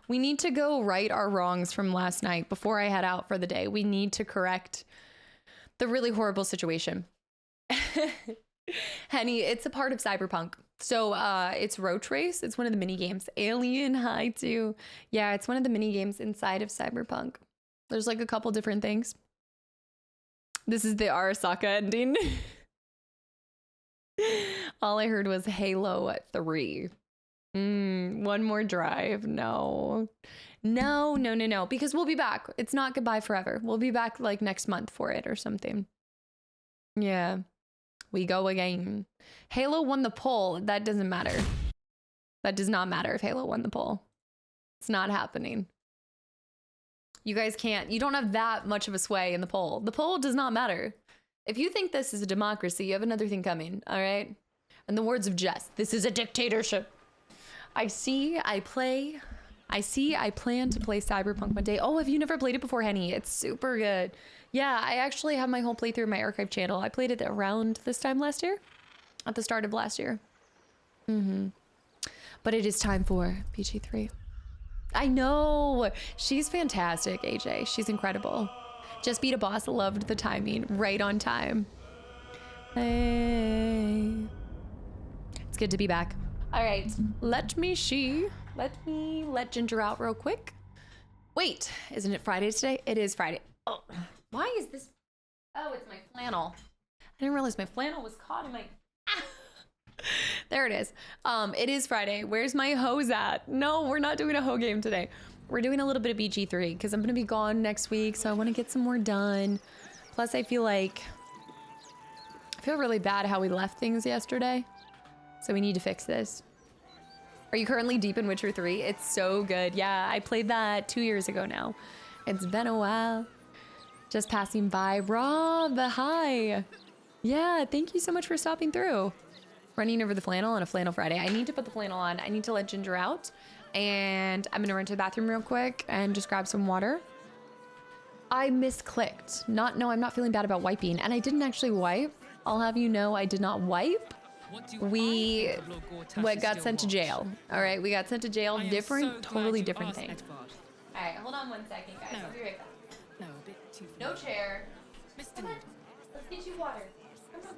We need to go right our wrongs from last night before I head out for the day. We need to correct the really horrible situation. Henny, it's a part of Cyberpunk. So it's Road Race. It's one of the mini games. Alien High 2. Yeah, it's one of the mini games inside of Cyberpunk. There's like a couple different things. This is the Arasaka ending. All I heard was Halo 3. One more drive. No. Because we'll be back. It's not goodbye forever. We'll be back like next month for it or something. Yeah. We go again. Halo won the poll. That doesn't matter. That does not matter if Halo won the poll. It's not happening. You guys can't. You don't have that much of a sway in the poll. The poll does not matter. If you think this is a democracy, you have another thing coming, all right? In the words of Jess, this is a dictatorship. I plan to play Cyberpunk one day. Oh, have you never played it before, Henny? It's super good. Yeah, I actually have my whole playthrough in my archive channel. I played it around this time last year. At the start of last year. But it is time for PG3. I know! She's fantastic, AJ. She's incredible. Just beat a boss. Loved the timing. Right on time. Hey. It's good to be back. All right. Let Ginger out real quick. Wait, isn't it Friday today? It is Friday. Oh, why is this? Oh, it's my flannel. I didn't realize my flannel was caught in my... Ah! There it is. It is Friday. Where's my hose at? No, we're not doing a hoe game today. We're doing a little bit of BG3 because I'm going to be gone next week. So I want to get some more done. Plus, I feel really bad how we left things yesterday. So we need to fix this. Are you currently deep in Witcher 3? It's so good. Yeah, I played that 2 years ago now. It's been a while. Just passing by. Rob, hi. Yeah, thank you so much for stopping through. Running over the flannel on a Flannel Friday. I need to put the flannel on. I need to let Ginger out. And I'm gonna run to the bathroom real quick and just grab some water. I misclicked. No, I'm not feeling bad about wiping. And I didn't actually wipe. I'll have you know I did not wipe. We got sent to jail. All right, we got sent to jail. Totally different thing. All right, hold on 1 second, guys. I'll be right back. No chair. Come on, let's get you water. Come on.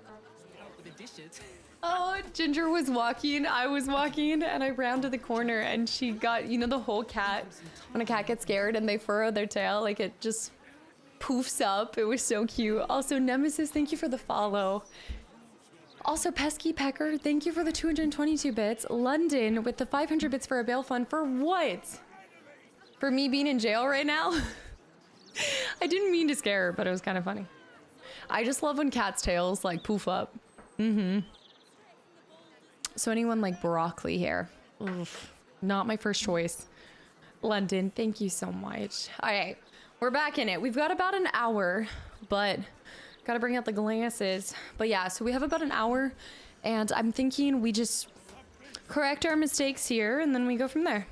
Oh, Ginger was walking, I was walking, and I rounded the corner and she got, you know, the whole cat, when a cat gets scared and they furrow their tail, like it just poofs up. It was so cute. Also, Nemesis, thank you for the follow. Also, Pesky Pecker, thank you for the 222 bits. London with the 500 bits for a bail fund. For what? For me being in jail right now? I didn't mean to scare her, but it was kind of funny. I just love when cats' tails like poof up. So anyone like broccoli here? Oof, not my first choice. London, thank you so much. All right, we're back in it. We've got about an hour, but gotta bring out the glasses. But yeah, so we have about an hour, and I'm thinking we just correct our mistakes here, and then we go from there.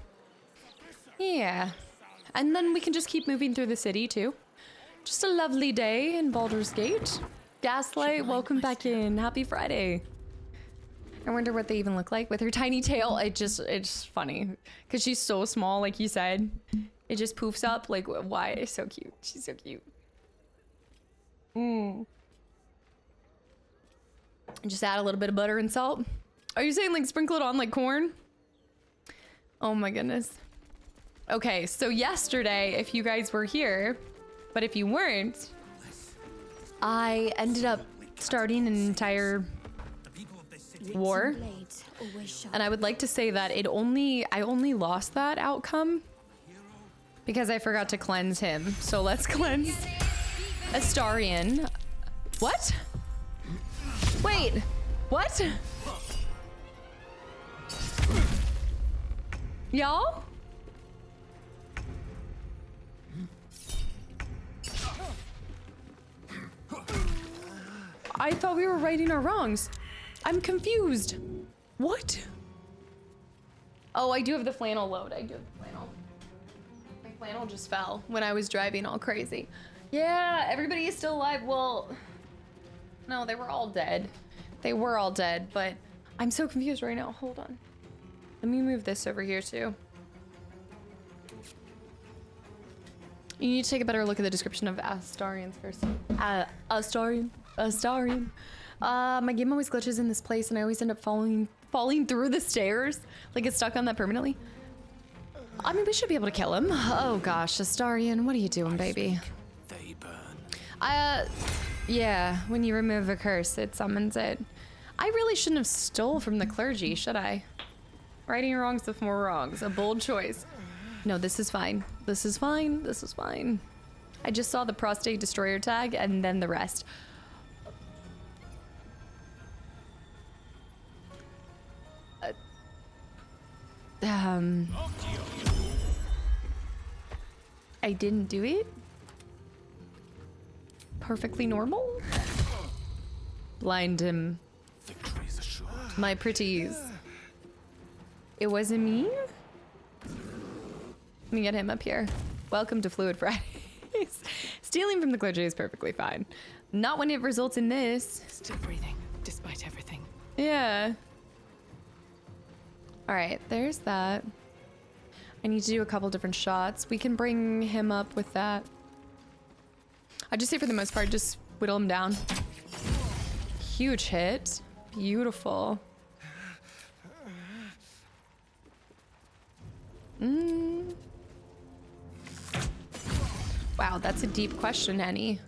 Yeah, and then we can just keep moving through the city too. Just a lovely day in Baldur's Gate. Gaslight, welcome back in. Happy Friday. I wonder what they even look like with her tiny tail. It's funny because she's so small, like you said. It just poofs up. Like, why? It's so cute. She's so cute. Just add a little bit of butter and salt. Are you saying like sprinkle it on like corn? Oh my goodness. Okay, so yesterday, if you guys were here, but if you weren't, I ended up starting an entire war, and I would like to say that I only lost that outcome because I forgot to cleanse him. So let's cleanse Astarion. What? Wait, what? Y'all? I thought we were righting our wrongs. I'm confused. What? Oh, I do have the flannel load. I do have the flannel. My flannel just fell when I was driving all crazy. Yeah, everybody is still alive. Well, no, they were all dead. They were all dead, but I'm so confused right now. Hold on. Let me move this over here too. You need to take a better look at the description of Astarians first. Astarian. My game always glitches in this place and I always end up falling through the stairs. Like it's stuck on that permanently. I mean, we should be able to kill him. Oh gosh, Astarian, what are you doing, baby? They burn. Yeah, when you remove a curse, it summons it. I really shouldn't have stole from the clergy, should I? Righting wrongs with more wrongs. A bold choice. No, this is fine. This is fine. This is fine. I just saw the prostate destroyer tag and then the rest. I didn't do it. Perfectly normal. Blind him. Victory's assured. My pretties. It wasn't me? Let me get him up here. Welcome to Fluid Fridays. Stealing from the clergy is perfectly fine. Not when it results in this. Still breathing, despite everything. Yeah. All right, there's that. I need to do a couple different shots. We can bring him up with that. I just say for the most part, just whittle him down. Huge hit. Beautiful. Wow, that's a deep question, Henny.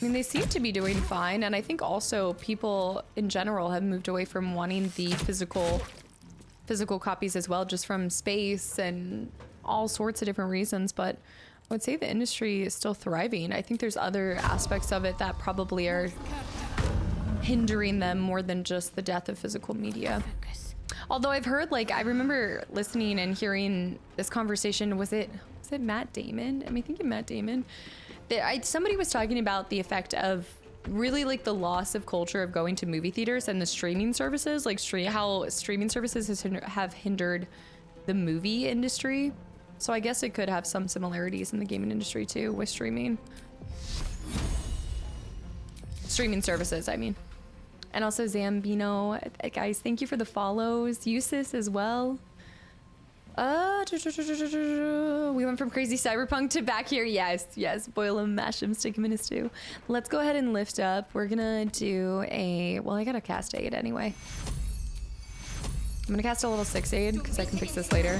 I mean, they seem to be doing fine, and I think also people in general have moved away from wanting the physical copies as well, just from space and all sorts of different reasons. But I would say the industry is still thriving. I think there's other aspects of it that probably are hindering them more than just the death of physical media. Although I've heard, like, I remember listening and hearing this conversation. Was it Matt Damon? Am I thinking Matt Damon? Somebody was talking about the effect of really like the loss of culture of going to movie theaters and the streaming services, like how streaming services have hindered the movie industry. So I guess it could have some similarities in the gaming industry too with streaming services, I mean. And also Zambino, guys, thank you for the follows. Usis as well. We went from crazy cyberpunk to back here. Yes. Boil him, mash him, stick him in a stew. Let's go ahead and lift up. We're gonna do well, I gotta cast aid anyway. I'm gonna cast a level 6 aid because I can fix this later.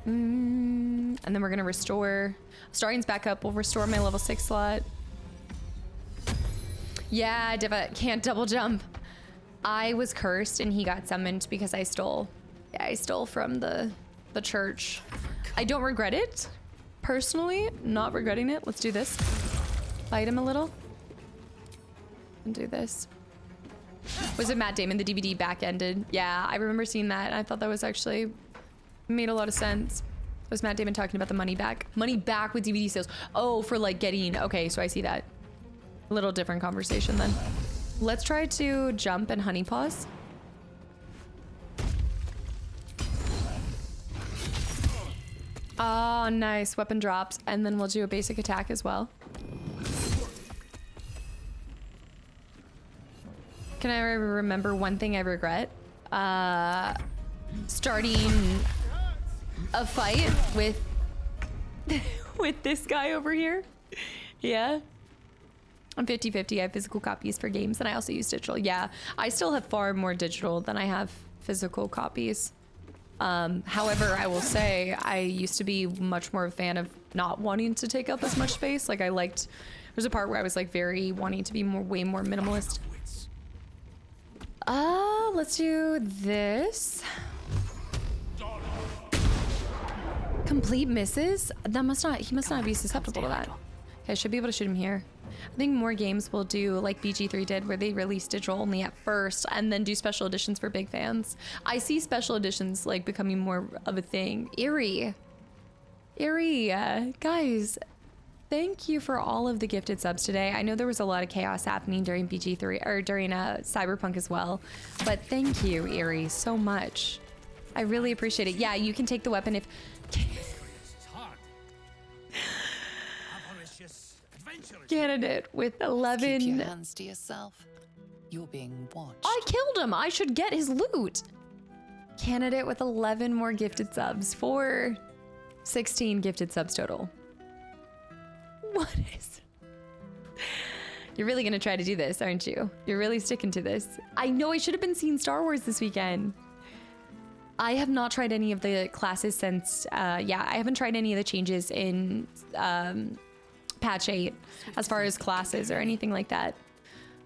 And then we're gonna restore. Starian's back up. We'll restore my level 6 slot. Yeah, Diva can't double jump. I was cursed and he got summoned because I stole. Yeah, I stole from the church. I don't regret it. Personally, not regretting it. Let's do this. Fight him a little. And do this. Was it Matt Damon? The DVD back-ended. Yeah, I remember seeing that. And I thought that was actually made a lot of sense. It was Matt Damon talking about the money back. Money back with DVD sales. Oh, for like getting... Okay, so I see that. A little different conversation then. Let's try to jump and honey paws. Oh, nice. Weapon drops. And then we'll do a basic attack as well. Can I remember one thing I regret? Starting a fight with with this guy over here. Yeah. I'm 50-50. I have physical copies for games and I also use digital. Yeah, I still have far more digital than I have physical copies. However, I will say I used to be much more a fan of not wanting to take up as much space. Like there's a part where I was like very wanting to be way more minimalist. Let's do this. Complete misses? He must not be susceptible to that. Okay, I should be able to shoot him here. I think more games will do like BG3 did, where they release digital only at first and then do special editions for big fans. I see special editions like becoming more of a thing. Eerie, guys, thank you for all of the gifted subs today. I know there was a lot of chaos happening during BG3 or during Cyberpunk as well, but thank you, Eerie, so much. I really appreciate it. Yeah, you can take the weapon if... Candidate with 11. Keep your hands to yourself. You're being watched. I killed him. I should get his loot. Candidate with 11 more gifted subs for 16 gifted subs total. What is... You're really gonna try to do this, aren't you? You're really sticking to this. I know I should have been seeing Star Wars this weekend. I have not tried any of the classes since, yeah, I haven't tried any of the changes in patch 8 as far as classes or anything like that.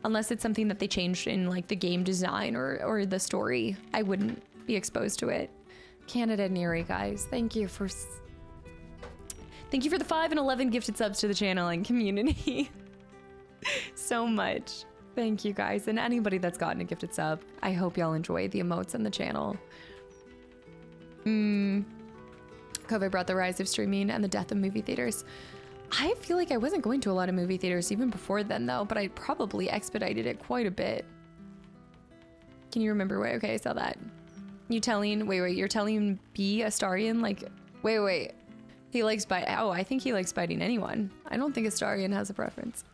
Unless it's something that they changed in like the game design or the story, I wouldn't be exposed to it. Canada Neri, guys, thank you for the 5 and 11 gifted subs to the channel and community. So much. Thank you guys, and anybody that's gotten a gifted sub. I hope y'all enjoy the emotes on the channel. COVID brought the rise of streaming and the death of movie theaters. I feel like I wasn't going to a lot of movie theaters even before then though, but I probably expedited it quite a bit. Can you remember? Wait, okay, I saw that. You telling, wait, you're telling B Astarian, like, wait. He likes I think he likes biting anyone. I don't think Astarian has a preference.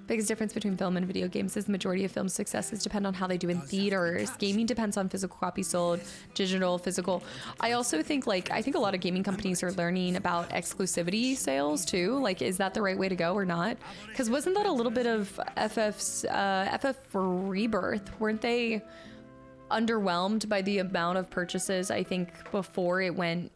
Biggest difference between film and video games is the majority of film successes depend on how they do in theaters. Gaming depends on physical copies sold, digital, physical. I also think I think a lot of gaming companies are learning about exclusivity sales too. Like, is that the right way to go or not? Because wasn't that a little bit of FF Rebirth? Weren't they underwhelmed by the amount of purchases, I think, before it went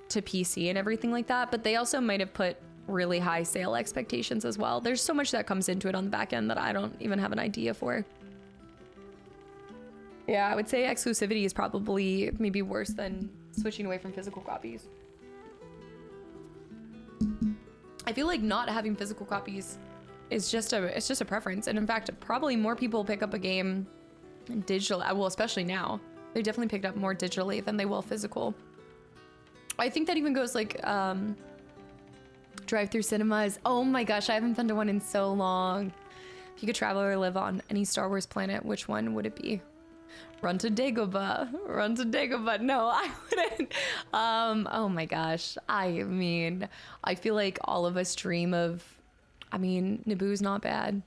to PC and everything like that? But they also might have put really high sale expectations as well. There's so much that comes into it on the back end that I don't even have an idea for. Yeah, I would say exclusivity is probably maybe worse than switching away from physical copies. I feel like not having physical copies is just a preference, and in fact probably more people pick up a game digital, well, especially now. They definitely picked up more digitally than they will physical. I think that even goes like drive-through cinemas. Oh my gosh, I haven't been to one in so long. If you could travel or live on any Star Wars planet, which one would it be? Run to Dagobah. No, I wouldn't. Oh my gosh. I mean, I feel like all of us dream of, I mean, Naboo's not bad.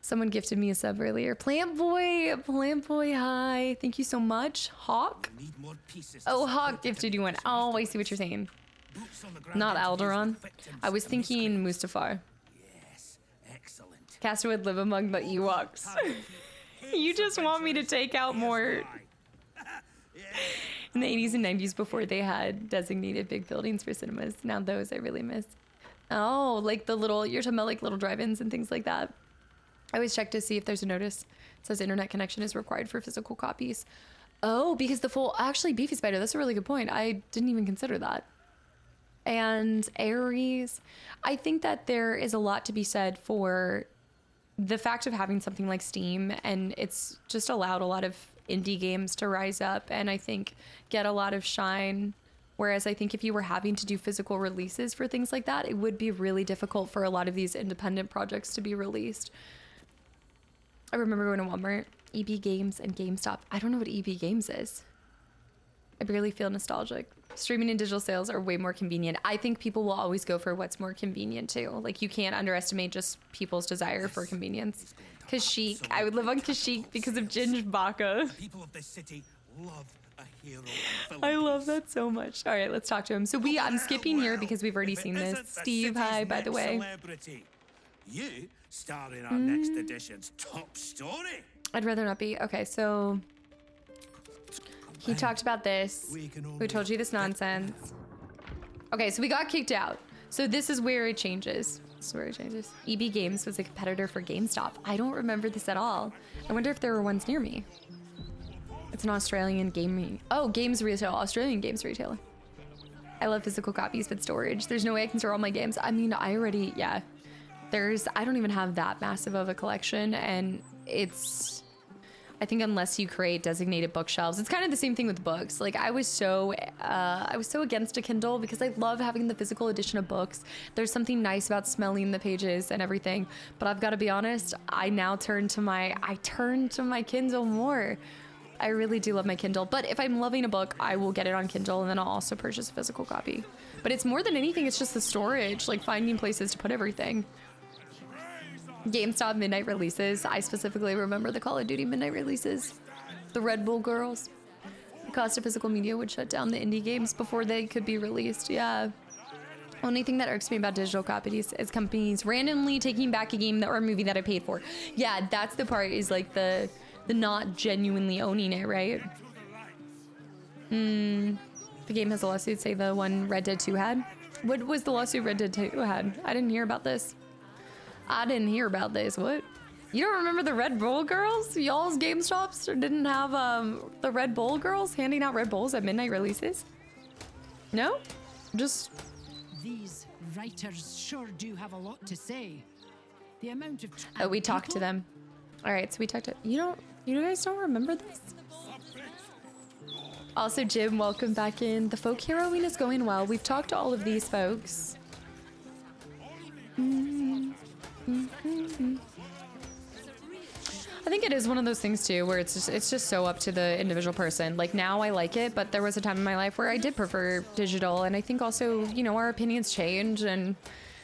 Someone gifted me a sub earlier. Plant Boy, hi. Thank you so much. Hawk? Oh, Hawk gifted you one. Oh, I see what you're saying. Not Alderaan. I was thinking Mustafar. Yes, excellent. Castor would live among the Ewoks. You just want me to take out more. In the 80s and 90s, before they had designated big buildings for cinemas. Now those I really miss. Oh, like the little, you're talking about like little drive-ins and things like that. I always check to see if there's a notice. It says internet connection is required for physical copies. Oh, because the full, actually Beefy Spider, that's a really good point. I didn't even consider that. And Ares, I think that there is a lot to be said for the fact of having something like Steam, and it's just allowed a lot of indie games to rise up and I think get a lot of shine. Whereas I think if you were having to do physical releases for things like that, it would be really difficult for a lot of these independent projects to be released. I remember going to Walmart, EB Games and GameStop. I don't know what EB Games is. I barely feel nostalgic. Streaming and digital sales are way more convenient. I think people will always go for what's more convenient too. Like, you can't underestimate just people's desire for convenience. Kashyyyk. I would live on Kashyyyk because of Ginge Baka. People of this city love a hero. I love that so much. All right, let's talk to him. So I'm skipping here because we've already seen this. Steve, hi, by the way. Celebrity. You star in our next edition's top story. I'd rather not be. Okay, so he talked about this. Who told you this nonsense? Okay, so we got kicked out. So this is where it changes. EB Games was a competitor for GameStop. I don't remember this at all. I wonder if there were ones near me. It's an Australian games retailer. Australian games retailer. I love physical copies, but storage. There's no way I can store all my games. I mean, I don't even have that massive of a collection, and I think unless you create designated bookshelves, it's kind of the same thing with books. Like, I was so against a Kindle because I love having the physical edition of books. There's something nice about smelling the pages and everything. But I've got to be honest, I now turn to my Kindle more. I really do love my Kindle. But if I'm loving a book, I will get it on Kindle, and then I'll also purchase a physical copy. But it's more than anything, it's just the storage, like finding places to put everything. GameStop midnight releases. I specifically remember the Call of Duty midnight releases. The Red Bull girls. The cost of physical media would shut down the indie games before they could be released. Yeah. Only thing that irks me about digital copies is companies randomly taking back a game or a movie that I paid for. Yeah, that's the part, is like the not genuinely owning it, right? The game has a lawsuit, say the one Red Dead 2 had. What was the lawsuit Red Dead 2 had? I didn't hear about this. I didn't hear about this. What? You don't remember the Red Bull girls? Y'all's GameStops didn't have the Red Bull girls handing out Red Bulls at midnight releases? No? Just... These writers sure do have a lot to say. The amount of oh, we talked to them. All right, so we talked to... You guys don't remember this? Also, Jim, welcome back in. The folk heroing is going well. We've talked to all of these folks. I think it is one of those things too, where it's just so up to the individual person. Like now I like it, but there was a time in my life where I did prefer digital, and I think also, you know, our opinions change, and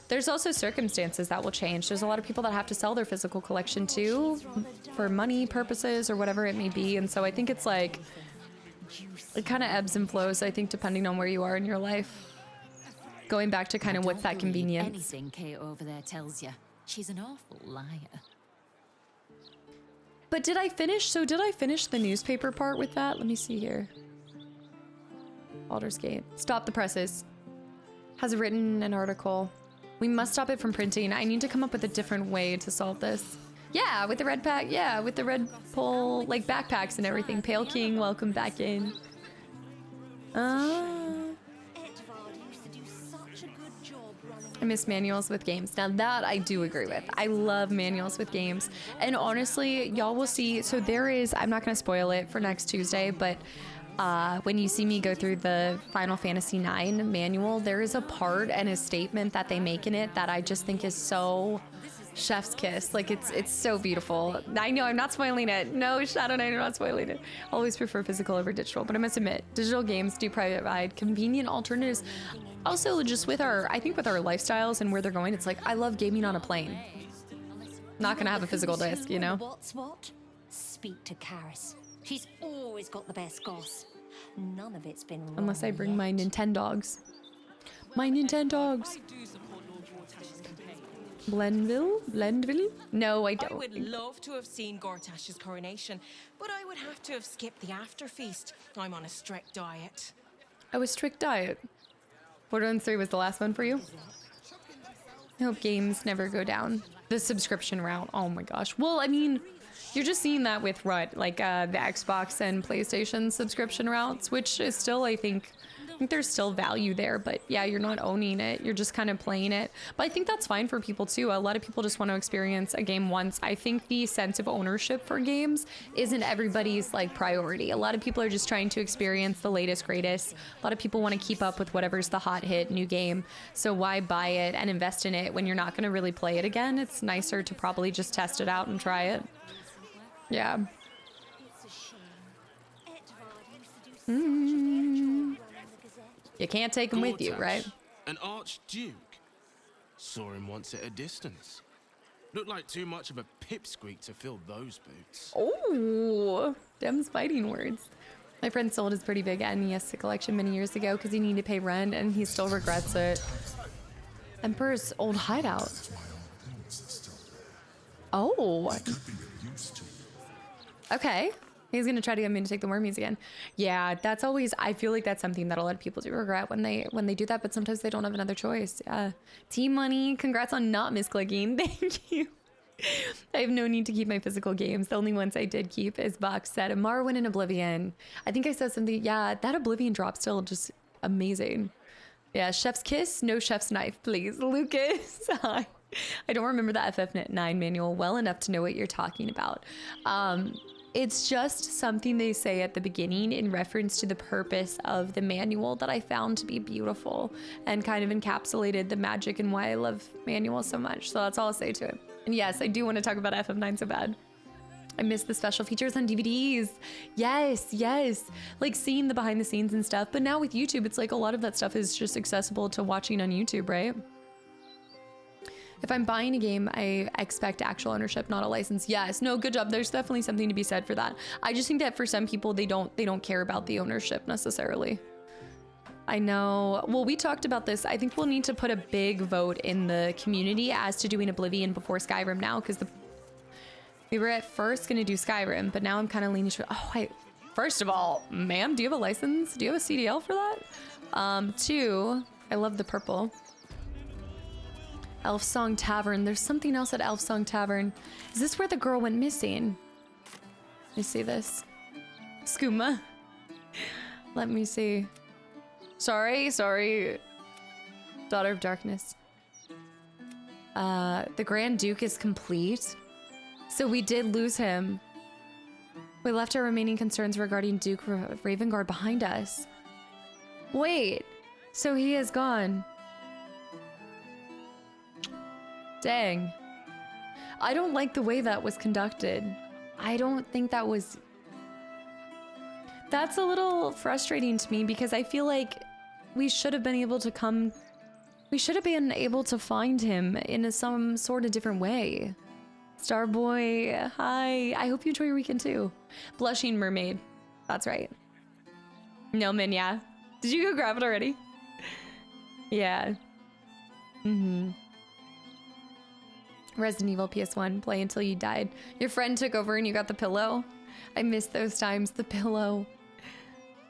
there's also circumstances that will change. There's a lot of people that have to sell their physical collection too for money purposes or whatever it may be, and so I think it's like it kind of ebbs and flows, I think, depending on where you are in your life. Going back to kind of what's that convenience. Anything Kate over there tells you. She's an awful liar. But did I finish the newspaper part with that? Let me see here. Baldur's Gate. Stop the presses. Has written an article. We must stop it from printing. I need to come up with a different way to solve this. Yeah, with the red pack. Yeah, with the red pull, like backpacks and everything. Pale King, welcome back in. I miss manuals with games. Now that I do agree with. I love manuals with games. And honestly, y'all will see. So there is, I'm not going to spoil it for next Tuesday, but when you see me go through the Final Fantasy IX manual, there is a part and a statement that they make in it that I just think is so chef's kiss. Like it's so beautiful. I know I'm not spoiling it. No, Shadow Knight, I'm not spoiling it. Always prefer physical over digital, but I must admit, digital games do provide convenient alternatives. Also, just with I think with our lifestyles and where they're going, it's like, I love gaming on a plane. Not gonna have a physical disc, you know? What's what? Speak to Karis. She's always got the best goss. None of it's been wrong Unless I bring yet. my Nintendogs. My Nintendogs. Blendville? No, I don't. I would love to have seen Gortash's coronation, but I would have to have skipped the after feast. I'm on a strict diet. I was strict diet. Borderlands 3 was the last one for you? I hope games never go down the subscription route. Oh my gosh. Well, I mean, you're just seeing that with what? Like the Xbox and PlayStation subscription routes, which is still, I think there's still value there, but yeah, you're not owning it. You're just kind of playing it. But I think that's fine for people too. A lot of people just want to experience a game once. I think the sense of ownership for games isn't everybody's like priority. A lot of people are just trying to experience the latest, greatest. A lot of people want to keep up with whatever's the hot hit new game. So why buy it and invest in it when you're not going to really play it again? It's nicer to probably just test it out and try it. Yeah. You can't take him with you, right? An archduke. Saw him once at a distance. Looked like too much of a pipsqueak to fill those boots. Oh, Dem's fighting words. My friend sold his pretty big NES collection many years ago because he needed to pay rent, and he still regrets it. Emperor's old hideout. Oh. Okay. He's gonna try to get me to take the wormies again. Yeah, that's always, I feel like that's something that a lot of people do regret when they do that, but sometimes they don't have another choice. Yeah. Team Money, congrats on not misclicking. Thank you. I have no need to keep my physical games. The only ones I did keep is box set of Morrowind and Oblivion. I think I said something, yeah, that Oblivion drop still just amazing. Yeah, chef's kiss, no chef's knife, please. Lucas, hi. I don't remember the FF9 manual well enough to know what you're talking about. It's just something they say at the beginning in reference to the purpose of the manual that I found to be beautiful and kind of encapsulated the magic and why I love manuals so much. So that's all I'll say to it. And yes, I do want to talk about FF9 so bad. I miss the special features on DVDs. Yes, yes. Like seeing the behind the scenes and stuff. But now with YouTube, it's like a lot of that stuff is just accessible to watching on YouTube, right? If I'm buying a game, I expect actual ownership, not a license. Yes, no, good job. There's definitely something to be said for that. I just think that for some people, they don't care about the ownership necessarily. I know. Well, we talked about this. I think we'll need to put a big vote in the community as to doing Oblivion before Skyrim now, because we were at first going to do Skyrim, but now I'm kind of leaning to... Oh, first of all, ma'am, do you have a license? Do you have a CDL for that? Two, I love the purple. Elfsong Tavern. There's something else at Elfsong Tavern. Is this where the girl went missing? Let me see this. Skooma. Let me see. Sorry. Daughter of Darkness. The Grand Duke is complete. So we did lose him. We left our remaining concerns regarding Duke Ravengard behind us. Wait. So he is gone. Dang. I don't like the way that was conducted. I don't think that was... That's a little frustrating to me because I feel like we should have been able to come... We should have been able to find him in some sort of different way. Starboy, hi. I hope you enjoy your weekend too. Blushing Mermaid. That's right. Nilman, yeah. Did you go grab it already? Yeah. Resident Evil PS1, play until you died. Your friend took over and you got the pillow. I miss those times. The pillow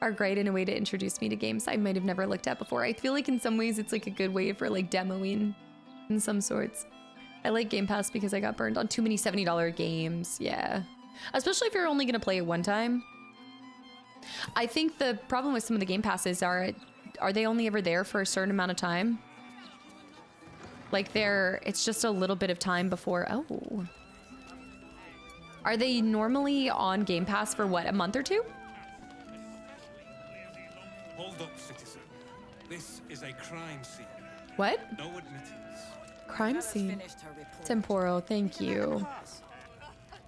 are great in a way to introduce me to games I might have never looked at before. I feel like in some ways it's like a good way for like demoing in some sorts. I like Game Pass because I got burned on too many $70 games. Yeah. Especially if you're only going to play it one time. I think the problem with some of the Game Passes are they only ever there for a certain amount of time? Like it's just a little bit of time before, oh. Are they normally on Game Pass for what, a month or two? Hold up, citizen. This is a crime scene. What? No admittance. Crime scene. Temporo, thank you.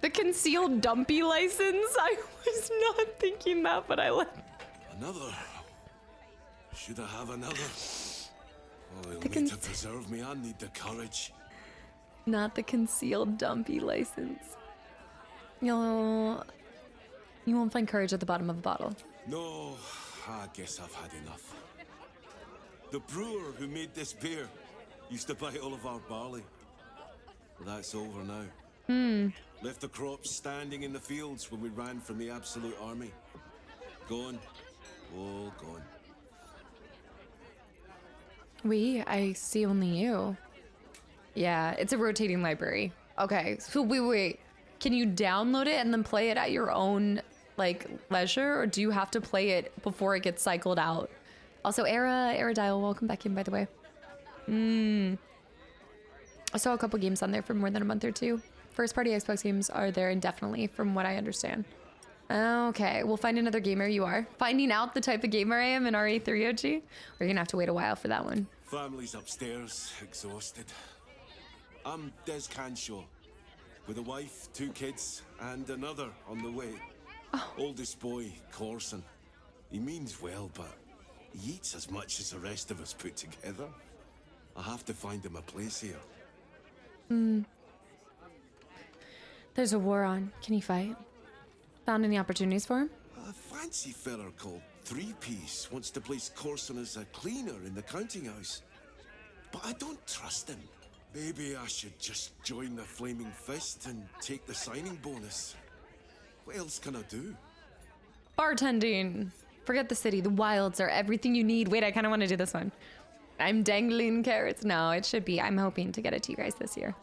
The concealed dumpy license? I was not thinking that, but I like... Another? Should I have another? Oh, they'll need to preserve me. I need the courage. Not the concealed dumpy license. You won't find courage at the bottom of a bottle. No, I guess I've had enough. The brewer who made this beer used to buy all of our barley. Well, that's over now. Left the crops standing in the fields when we ran from the Absolute Army. Gone. All gone. I see only you. Yeah, it's a rotating library. Okay, so wait. Can you download it and then play it at your own, like, leisure? Or do you have to play it before it gets cycled out? Also, Aerodile, welcome back in, by the way. I saw a couple games on there for more than a month or two. First-party Xbox games are there indefinitely, from what I understand. Okay, we'll find another gamer you are. Finding out the type of gamer I am in RA3OG? We're gonna have to wait a while for that one. Family's upstairs, exhausted. I'm Des Canshaw, with a wife, 2 kids, and another on the way. Oh. Oldest boy, Corson. He means well, but he eats as much as the rest of us put together. I have to find him a place here. There's a war on. Can he fight? Found any opportunities for him? A fancy feller called Three-Piece wants to place Corson as a cleaner in the counting house. But I don't trust him. Maybe I should just join the Flaming Fist and take the signing bonus. What else can I do? Bartending. Forget the city. The wilds are everything you need. Wait, I kind of want to do this one. I'm dangling carrots. No, it should be. I'm hoping to get it to you guys this year.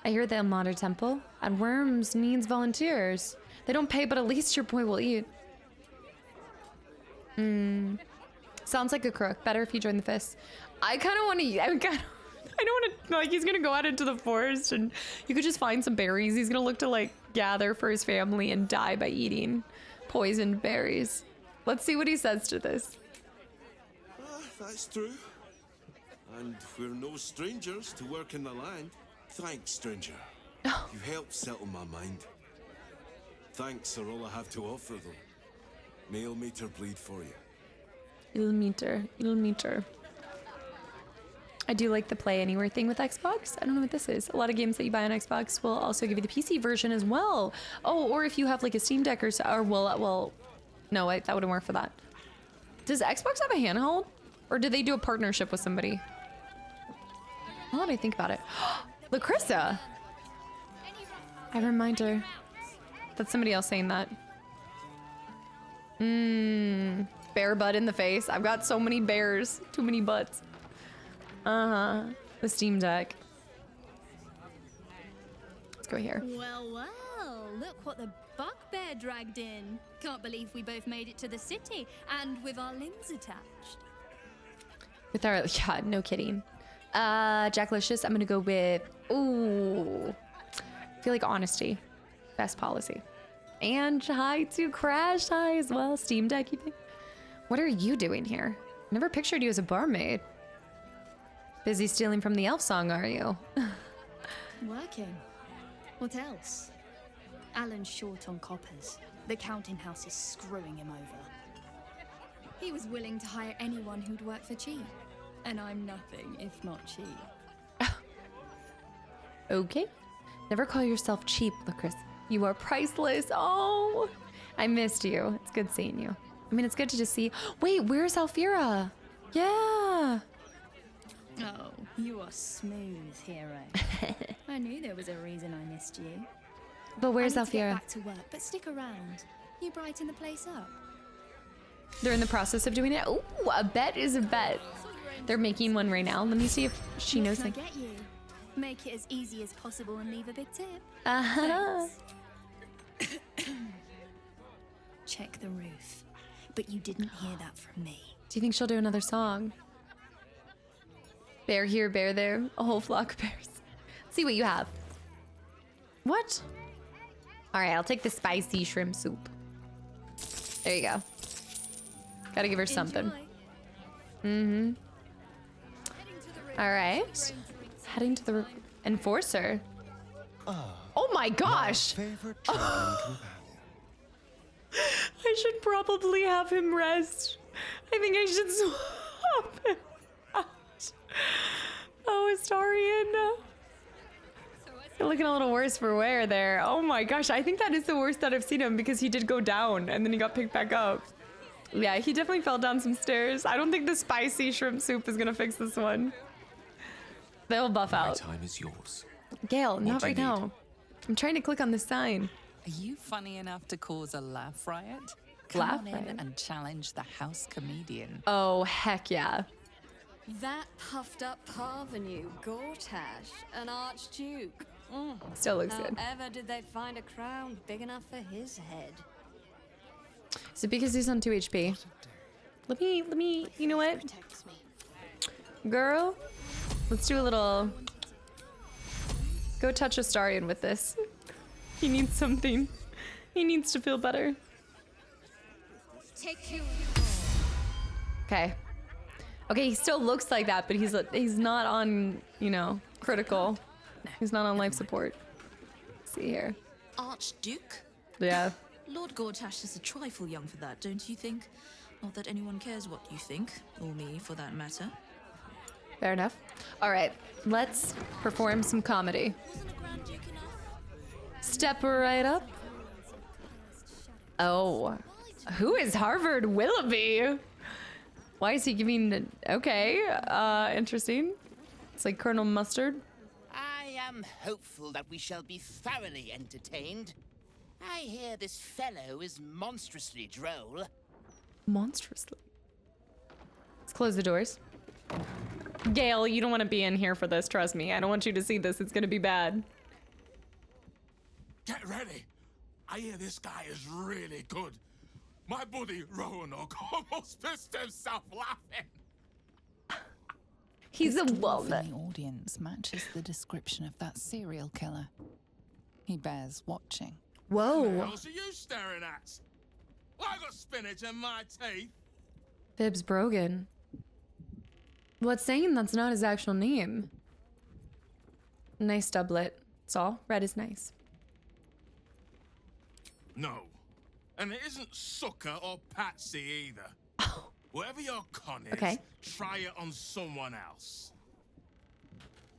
I hear the Elmater Temple at Worms needs volunteers. They don't pay, but at least your boy will eat. Sounds like a crook. Better if you join the Fist. I kind of want to... I don't want to... Like, he's going to go out into the forest and you could just find some berries. He's going to look to, like, gather for his family and die by eating poisoned berries. Let's see what he says to this. That's true. And we're no strangers to work in the land. Thanks, stranger. You helped settle my mind. Thanks are all I have to offer, though. Nail meter bleed for you. Il meter. I do like the Play Anywhere thing with Xbox. I don't know what this is. A lot of games that you buy on Xbox will also give you the PC version as well. Oh, or if you have like a Steam Deck or well, no, that wouldn't work for that. Does Xbox have a handheld? Or did they do a partnership with somebody? Now that I think about it. Lacrissa! I remind her. That's somebody else saying that. Bear butt in the face. I've got so many bears. Too many butts. Uh-huh. The Steam Deck. Let's go here. Well, well, look what the bugbear dragged in. Can't believe we both made it to the city, and with our limbs attached. With our, yeah, no kidding. Jackalicious, I'm gonna go with, ooh. I feel like honesty. Best policy. And hi to Crash, hi as well. Steam Deck, you think? What are you doing here? Never pictured you as a barmaid. Busy stealing from the Elfsong, are you? Working. What else? Alan's short on coppers. The counting house is screwing him over. He was willing to hire anyone who'd work for cheap. And I'm nothing if not cheap. Okay. Never call yourself cheap, Lucas. You are priceless. Oh, I missed you. It's good seeing you. I mean, it's good to just see. Wait, where's Alfira? Yeah. Oh, you are smooth, hero. I knew there was a reason I missed you. But where's I need to get Alfira? back to work, but stick around. You brighten the place up. They're in the process of doing it. Ooh, a bet is a bet. They're making one right now. Let me see if she knows What it. can I get you? Make it as easy as possible and leave a big tip. Uh-huh. Check the roof. But you didn't hear that from me. Do you think she'll do another song? Bear here, bear there. A whole flock of bears. Let's see what you have. What? All right, I'll take the spicy shrimp soup. There you go. Gotta give her something. Mm-hmm. All right. Heading to the enforcer. Oh my gosh! I should probably have him rest. I think I should swap him out. Oh, Astarion. You're looking a little worse for wear there. Oh my gosh, I think that is the worst that I've seen him because he did go down and then he got picked back up. Yeah, he definitely fell down some stairs. I don't think the spicy shrimp soup is gonna fix this one. They'll buff out. My time is yours. Gale, not right now. I'm trying to click on the sign. Are you funny enough to cause a laugh riot? Laugh Come on riot? in and challenge the house comedian. Oh, heck yeah. That puffed up parvenu, Gortash, an archduke. Still looks good. However did they find a crown big enough for his head? Is it because he's on 2 HP? Let me, you know what? Girl, let's do a little... Go touch Astarion with this. He needs something. He needs to feel better. Take you. Okay. Okay, he still looks like that, but he's not on, you know, critical. He's not on life support. Let's see here. Archduke? Yeah. Lord Gortash is a trifle young for that, don't you think? Not that anyone cares what you think, or me for that matter. Fair enough. All right, let's perform some comedy. Step right up. Oh, who is Harvard Willoughby? Why is he giving? Okay, interesting. It's like Colonel Mustard. I am hopeful that we shall be thoroughly entertained. I hear this fellow is monstrously droll. Monstrously. Let's close the doors. Gale, you don't want to be in here for this, trust me. I don't want you to see this. It's going to be bad. Get ready. I hear this guy is really good. My buddy Roanoke almost pissed himself laughing. He's a dwarf woman. in the audience matches the description of that serial killer. He bears watching. Whoa. What the hell are you staring at? I got spinach in my teeth. Bibbs Brogan. What's saying that's not his actual name? Nice doublet. That's all. Red is nice. No. And it isn't sucker or patsy either. Whatever your con is, Okay. try it on someone else.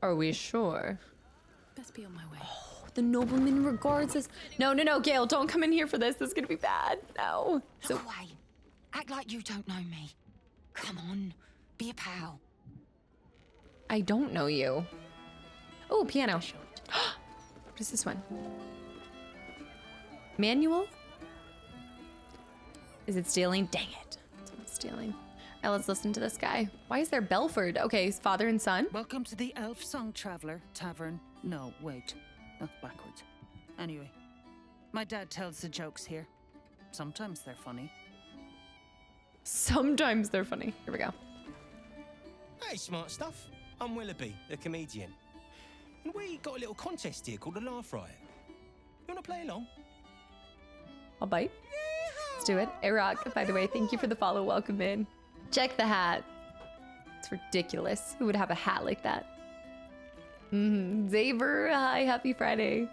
Are we sure? Best be on my way. Oh, the nobleman regards us. No, Gale, don't come in here for this. This is gonna be bad. No. So, Act like you don't know me. Come on, be a pal. I don't know you. Oh, piano. What is this one? Manual? Is it stealing? Dang it. That's what it's stealing. All right, let's listen to this guy. Why is there Belford? Okay, his father and son. Welcome to the Elfsong Traveller Tavern. No, wait. That's backwards. Anyway, my dad tells the jokes here. Sometimes they're funny. Sometimes they're funny. Here we go. Hey, smart stuff. I'm Willoughby, the comedian. And we got a little contest here called the Laugh Riot. You want to play along? I'll bite. Let's do it. Rock, by the way, thank you for the follow. Welcome in. Check the hat. It's ridiculous. Who would have a hat like that? Xaver, hi, happy Friday.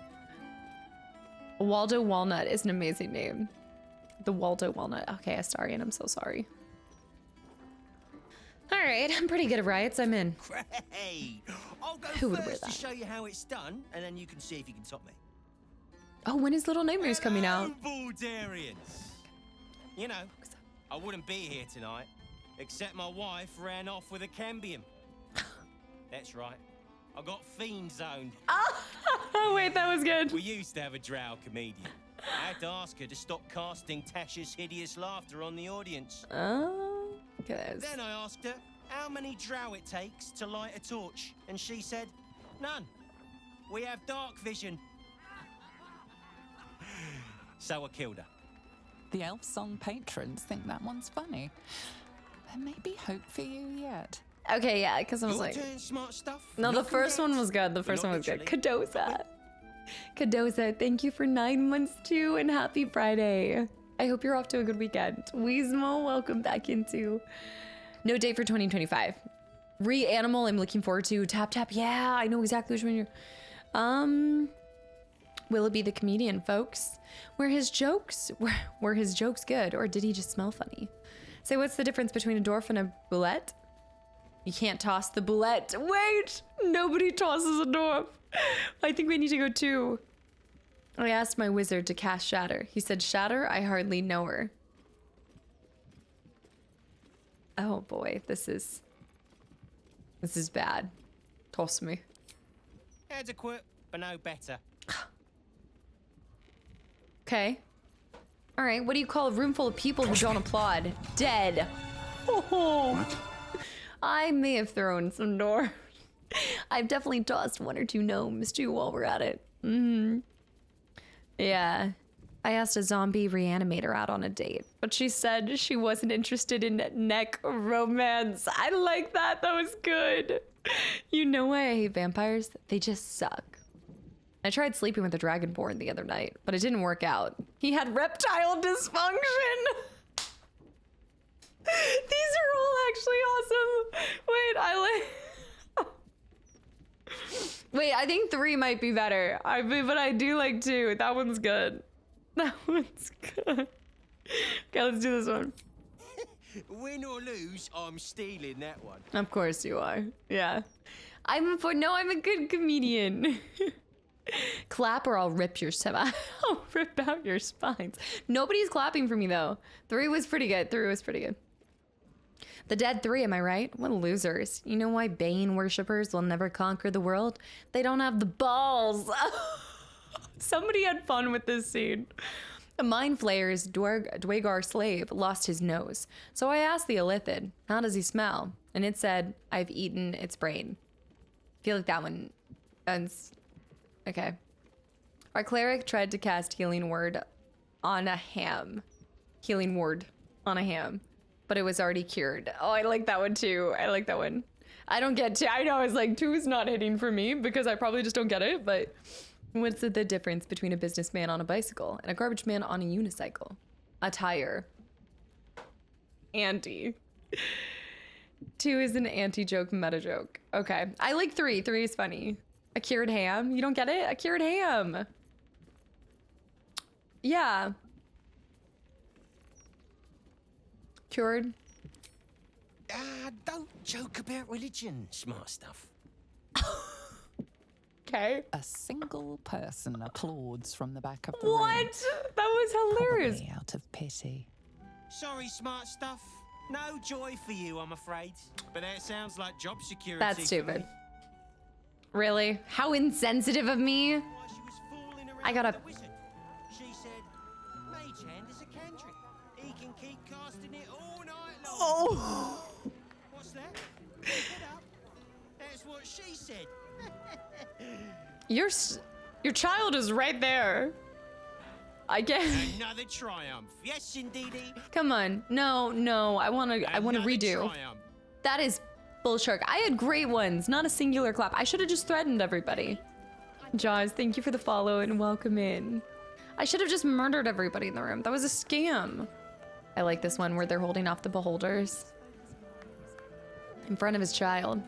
Waldo Walnut is an amazing name. The Waldo Walnut. Okay, Astarian, I'm so sorry. All right, I'm pretty good at riots. I'm in. Great. I'll go Who would wear first to that? show you how it's done, and then you can see if you can top me. Oh, when is Little Nightmares coming out? Baldurians. You know, I wouldn't be here tonight, except my wife ran off with a cambium. That's right. I got fiend zoned. Oh, wait, that was good. We used to have a drow comedian. I had to ask her to stop casting Tasha's hideous laughter on the audience. Oh, okay. Then I asked her how many drow it takes to light a torch, and she said, none. We have dark vision. So I killed her. The Elfsong patrons think that one's funny. There may be hope for you yet. Okay, yeah, because I was Your like... turn, smart stuff. No, the Knocking first down. one was good. The first one was good. Cadoza. Cadoza, thank you for 9 months too, and happy Friday. I hope you're off to a good weekend. Weezmo, welcome back into... No date for 2025. Re-Animal, I'm looking forward to. Tap Tap, yeah, I know exactly which one you're... Willoughby the comedian, folks. Were his jokes good, or did he just smell funny? Say, what's the difference between a dwarf and a boulette? You can't toss the boulette. Wait, nobody tosses a dwarf. I think we need to go too. I asked my wizard to cast Shatter. He said, Shatter? I hardly know her. Oh boy, this is bad. Toss me. Adequate, but no better. Okay. All right, what do you call a room full of people who don't applaud? Dead. Oh. I may have thrown some doors. I've definitely tossed 1 or 2 gnomes too while we're at it. Yeah. I asked a zombie reanimator out on a date, but she said she wasn't interested in neck romance. I like that. That was good. You know why I hate vampires? They just suck. I tried sleeping with a dragonborn the other night, but it didn't work out. He had reptile dysfunction. These are all actually awesome. Wait, Wait, I think 3 might be better. But I do like 2. That one's good. That one's good. Okay, let's do this one. Win or lose, I'm stealing that one. Of course you are. Yeah. I'm a good comedian. Clap or I'll rip your I'll rip out your spines. Nobody's clapping for me though. 3 was pretty good. 3 was pretty good. The dead 3, am I right? What losers. You know why Bane worshippers will never conquer the world? They don't have the balls. Somebody had fun with this scene. A mind flayer's Dwagar slave lost his nose. So I asked the Illithid, how does he smell? And it said, I've eaten its brain. I feel like that one ends. Okay. Our cleric tried to cast Healing Word on a ham. Healing Word on a ham. But it was already cured. Oh, I like that one too. I like that one. I don't get 2. I know it's like 2 is not hitting for me because I probably just don't get it. But what's the difference between a businessman on a bicycle and a garbage man on a unicycle? A tire. Anti. 2 is an anti-joke, meta-joke. Okay. I like 3. 3 is funny. A cured ham? You don't get it? A cured ham. Yeah. Cured. Don't joke about religion, smart stuff. Okay. A single person applauds from the back of the room. What? That was hilarious. Probably out of pity. Sorry, smart stuff. No joy for you, I'm afraid. But that sounds like job security. That's stupid. Really? How insensitive of me. I gotta... She said, Mage Hand is a cantrip. He can keep casting it all night long. Oh! What's that? Get up. That's what she said. Your child is right there. I guess. Another triumph. Yes, indeedy. Come on. No. I wanna redo. Triumph. That is bullshark. I had great ones, not a singular clap. I should have just threatened everybody. Jaws, thank you for the follow and welcome in. I should have just murdered everybody in the room. That was a scam. I like this one where they're holding off the beholders in front of his child.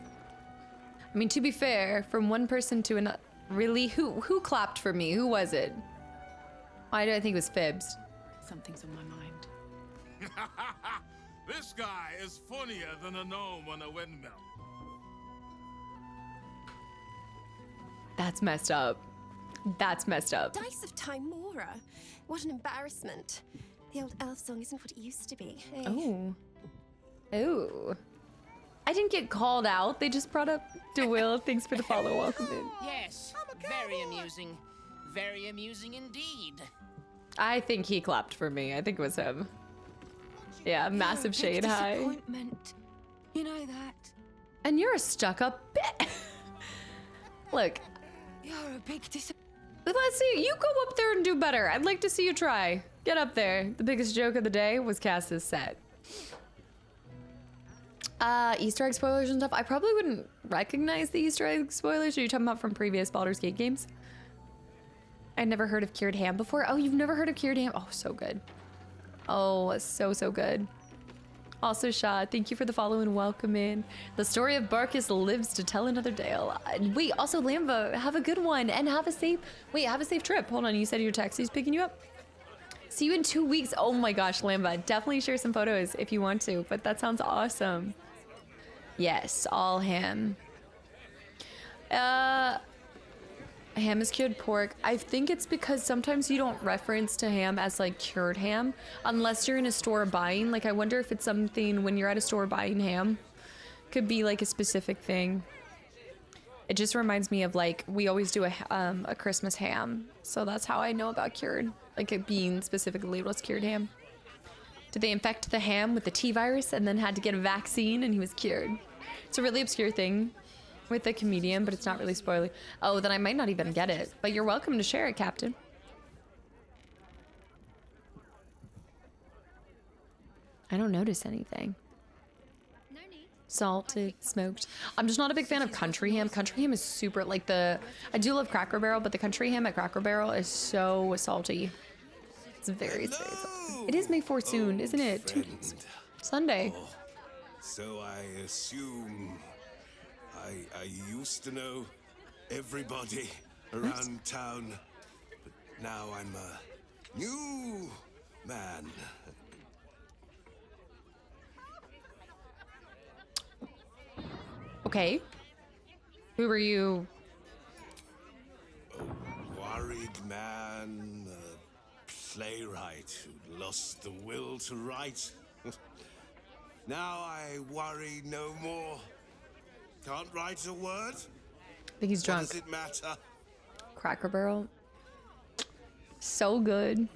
I mean, to be fair, from one person to another. Really? Who clapped for me? Who was it? Why do I think it was Fibs? Something's on my mind. This guy is funnier than a gnome on a windmill. That's messed up. That's messed up. Dice of Timora. What an embarrassment. The old Elfsong isn't what it used to be. Eh? Oh. Oh. I didn't get called out. They just brought up DeWill. Thanks for the follow. Welcome in. Yes, very amusing. Very amusing indeed. I think he clapped for me. I think it was him. Yeah, massive shade high. Disappointment. You know that. And you're a stuck-up bit. Look. You're a big disappointment. Let's see. You go up there and do better. I'd like to see you try. Get up there. The biggest joke of the day was Cass's set. Easter egg spoilers and stuff. I probably wouldn't recognize the Easter egg spoilers. Are you talking about from previous Baldur's Gate games? I'd never heard of cured ham before. Oh, you've never heard of cured ham? Oh, so good. Oh, so good. Also, Shah, thank you for the follow and welcome in. The story of Barkus lives to tell another tale. Wait, also, Lamba, have a good one and have a safe trip. Hold on, you said your taxi's picking you up? See you in 2 weeks. Oh my gosh, Lamba, definitely share some photos if you want to, but that sounds awesome. Yes, all ham. Ham is cured pork. I think it's because sometimes you don't reference to ham as like cured ham unless you're in a store buying. Like, I wonder if it's something when you're at a store buying ham. Could be like a specific thing. It just reminds me of like, we always do a Christmas ham. So that's how I know about cured. Like it being specifically labeled as cured ham. Did they infect the ham with the T virus and then had to get a vaccine and he was cured? It's a really obscure thing with the comedian, but it's not really spoiling. Oh, then I might not even get it. But you're welcome to share it, Captain. I don't notice anything. No need. Salted, smoked. I'm just not a big fan of country ham. Country ham is super, like I do love Cracker Barrel, but the country ham at Cracker Barrel is so salty. It's very salty. It is May 4th soon, isn't it? 2 days. Sunday. Oh, so I assume I used to know everybody around town, but now I'm a new man. Okay. Who were you? A worried man, a playwright who lost the will to write. Now I worry no more. Can't write a word? I think he's drunk. What does it matter? Cracker Barrel. So good.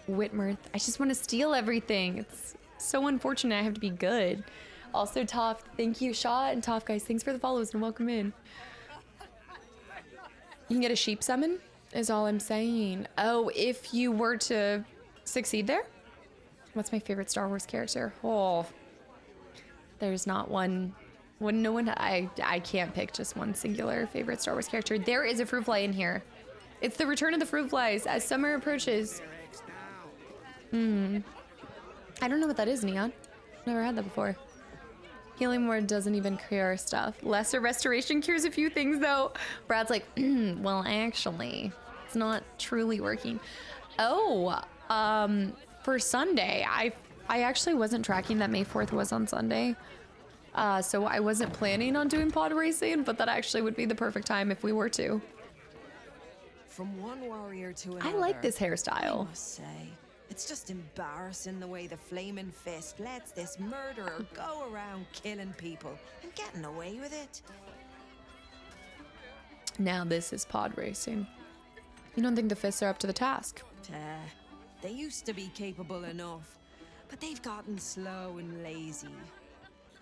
Whitmirth. I just want to steal everything. It's so unfortunate I have to be good. Also, Toph, thank you, Shaw and Toph, guys. Thanks for the follows and welcome in. You can get a sheep summon, is all I'm saying. Oh, if you were to succeed there? What's my favorite Star Wars character? Oh, there's not one. I can't pick just one singular favorite Star Wars character. There is a fruit fly in here. It's the return of the fruit flies as summer approaches. I don't know what that is, Neon. Never had that before. Healing word doesn't even cure stuff. Lesser restoration cures a few things though. Brad's like, well, actually, it's not truly working. Oh, for Sunday, I actually wasn't tracking that May 4th was on Sunday. So I wasn't planning on doing pod racing, but that actually would be the perfect time if we were to. From one warrior to another. I like this hairstyle. I must say, It's just embarrassing the way the Flaming Fist lets this murderer go around killing people and getting away with it. Now this is pod racing. You don't think the Fists are up to the task? They used to be capable enough, but they've gotten slow and lazy.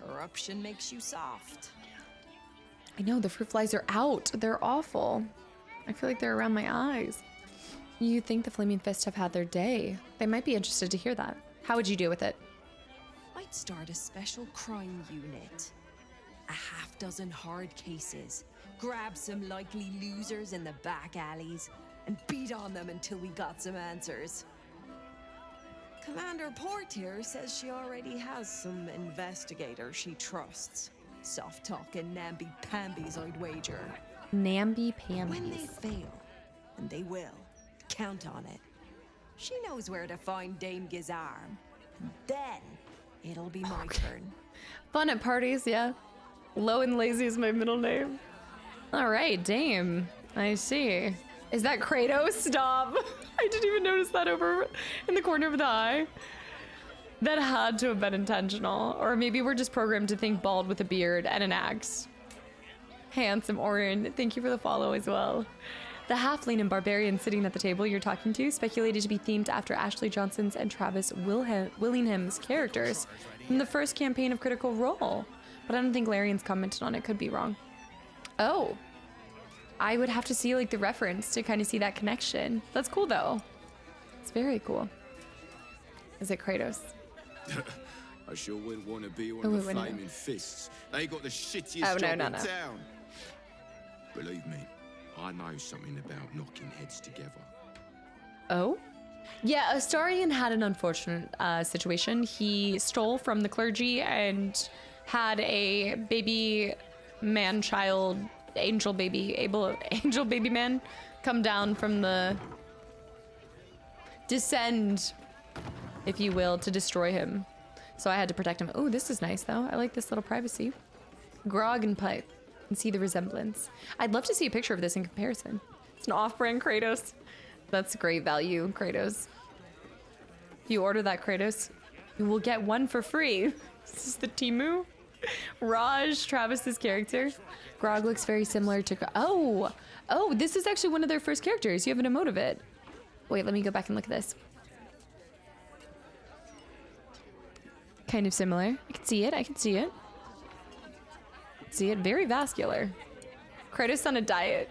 Corruption makes you soft. I know, the fruit flies are out. They're awful. I feel like they're around my eyes. You think the Flaming Fists have had their day? They might be interested to hear that. How would you deal with it? I'd start a special crime unit. A half-dozen hard cases. Grab some likely losers in the back alleys and beat on them until we got some answers. Commander Portier says she already has some investigators she trusts. Soft-talking namby-pambies, I'd wager. Namby-pambies. When they fail, and they will, count on it. She knows where to find Dame Gizarm. Then, it'll be my turn. Fun at parties, yeah. Low and Lazy is my middle name. All right, Dame. I see. Is that Kratos? Stop. I didn't even notice that over in the corner of the eye. That had to have been intentional. Or maybe we're just programmed to think bald with a beard and an axe. Handsome Orin, thank you for the follow as well. The halfling and barbarian sitting at the table you're talking to speculated to be themed after Ashley Johnson's and Travis Willingham's characters from the first campaign of Critical Role. But I don't think Larian's commented on it. Could be wrong. Oh. I would have to see like the reference to kind of see that connection. That's cool though. It's very cool. Is it Kratos? I sure wouldn't want to be one of the Flaming Fists. They got the shittiest job in town. Believe me, I know something about knocking heads together. Oh? Yeah, Astarion had an unfortunate situation. He stole from the clergy and had a baby man-child angel baby man come down from the descend, if you will, to destroy him. So I had to protect him. Oh, this is nice though. I like this little privacy. Grog and pipe. And see the resemblance. I'd love to see a picture of this in comparison. It's an off-brand Kratos. That's great value, Kratos. If you order that Kratos, you will get one for free. This is the Timu. Raj, Travis's character. Grog looks very similar to... Oh, this is actually one of their first characters. You have an emote of it. Wait, let me go back and look at this. Kind of similar. I can see it. I can see it. See it. Very vascular. Kratos on a diet.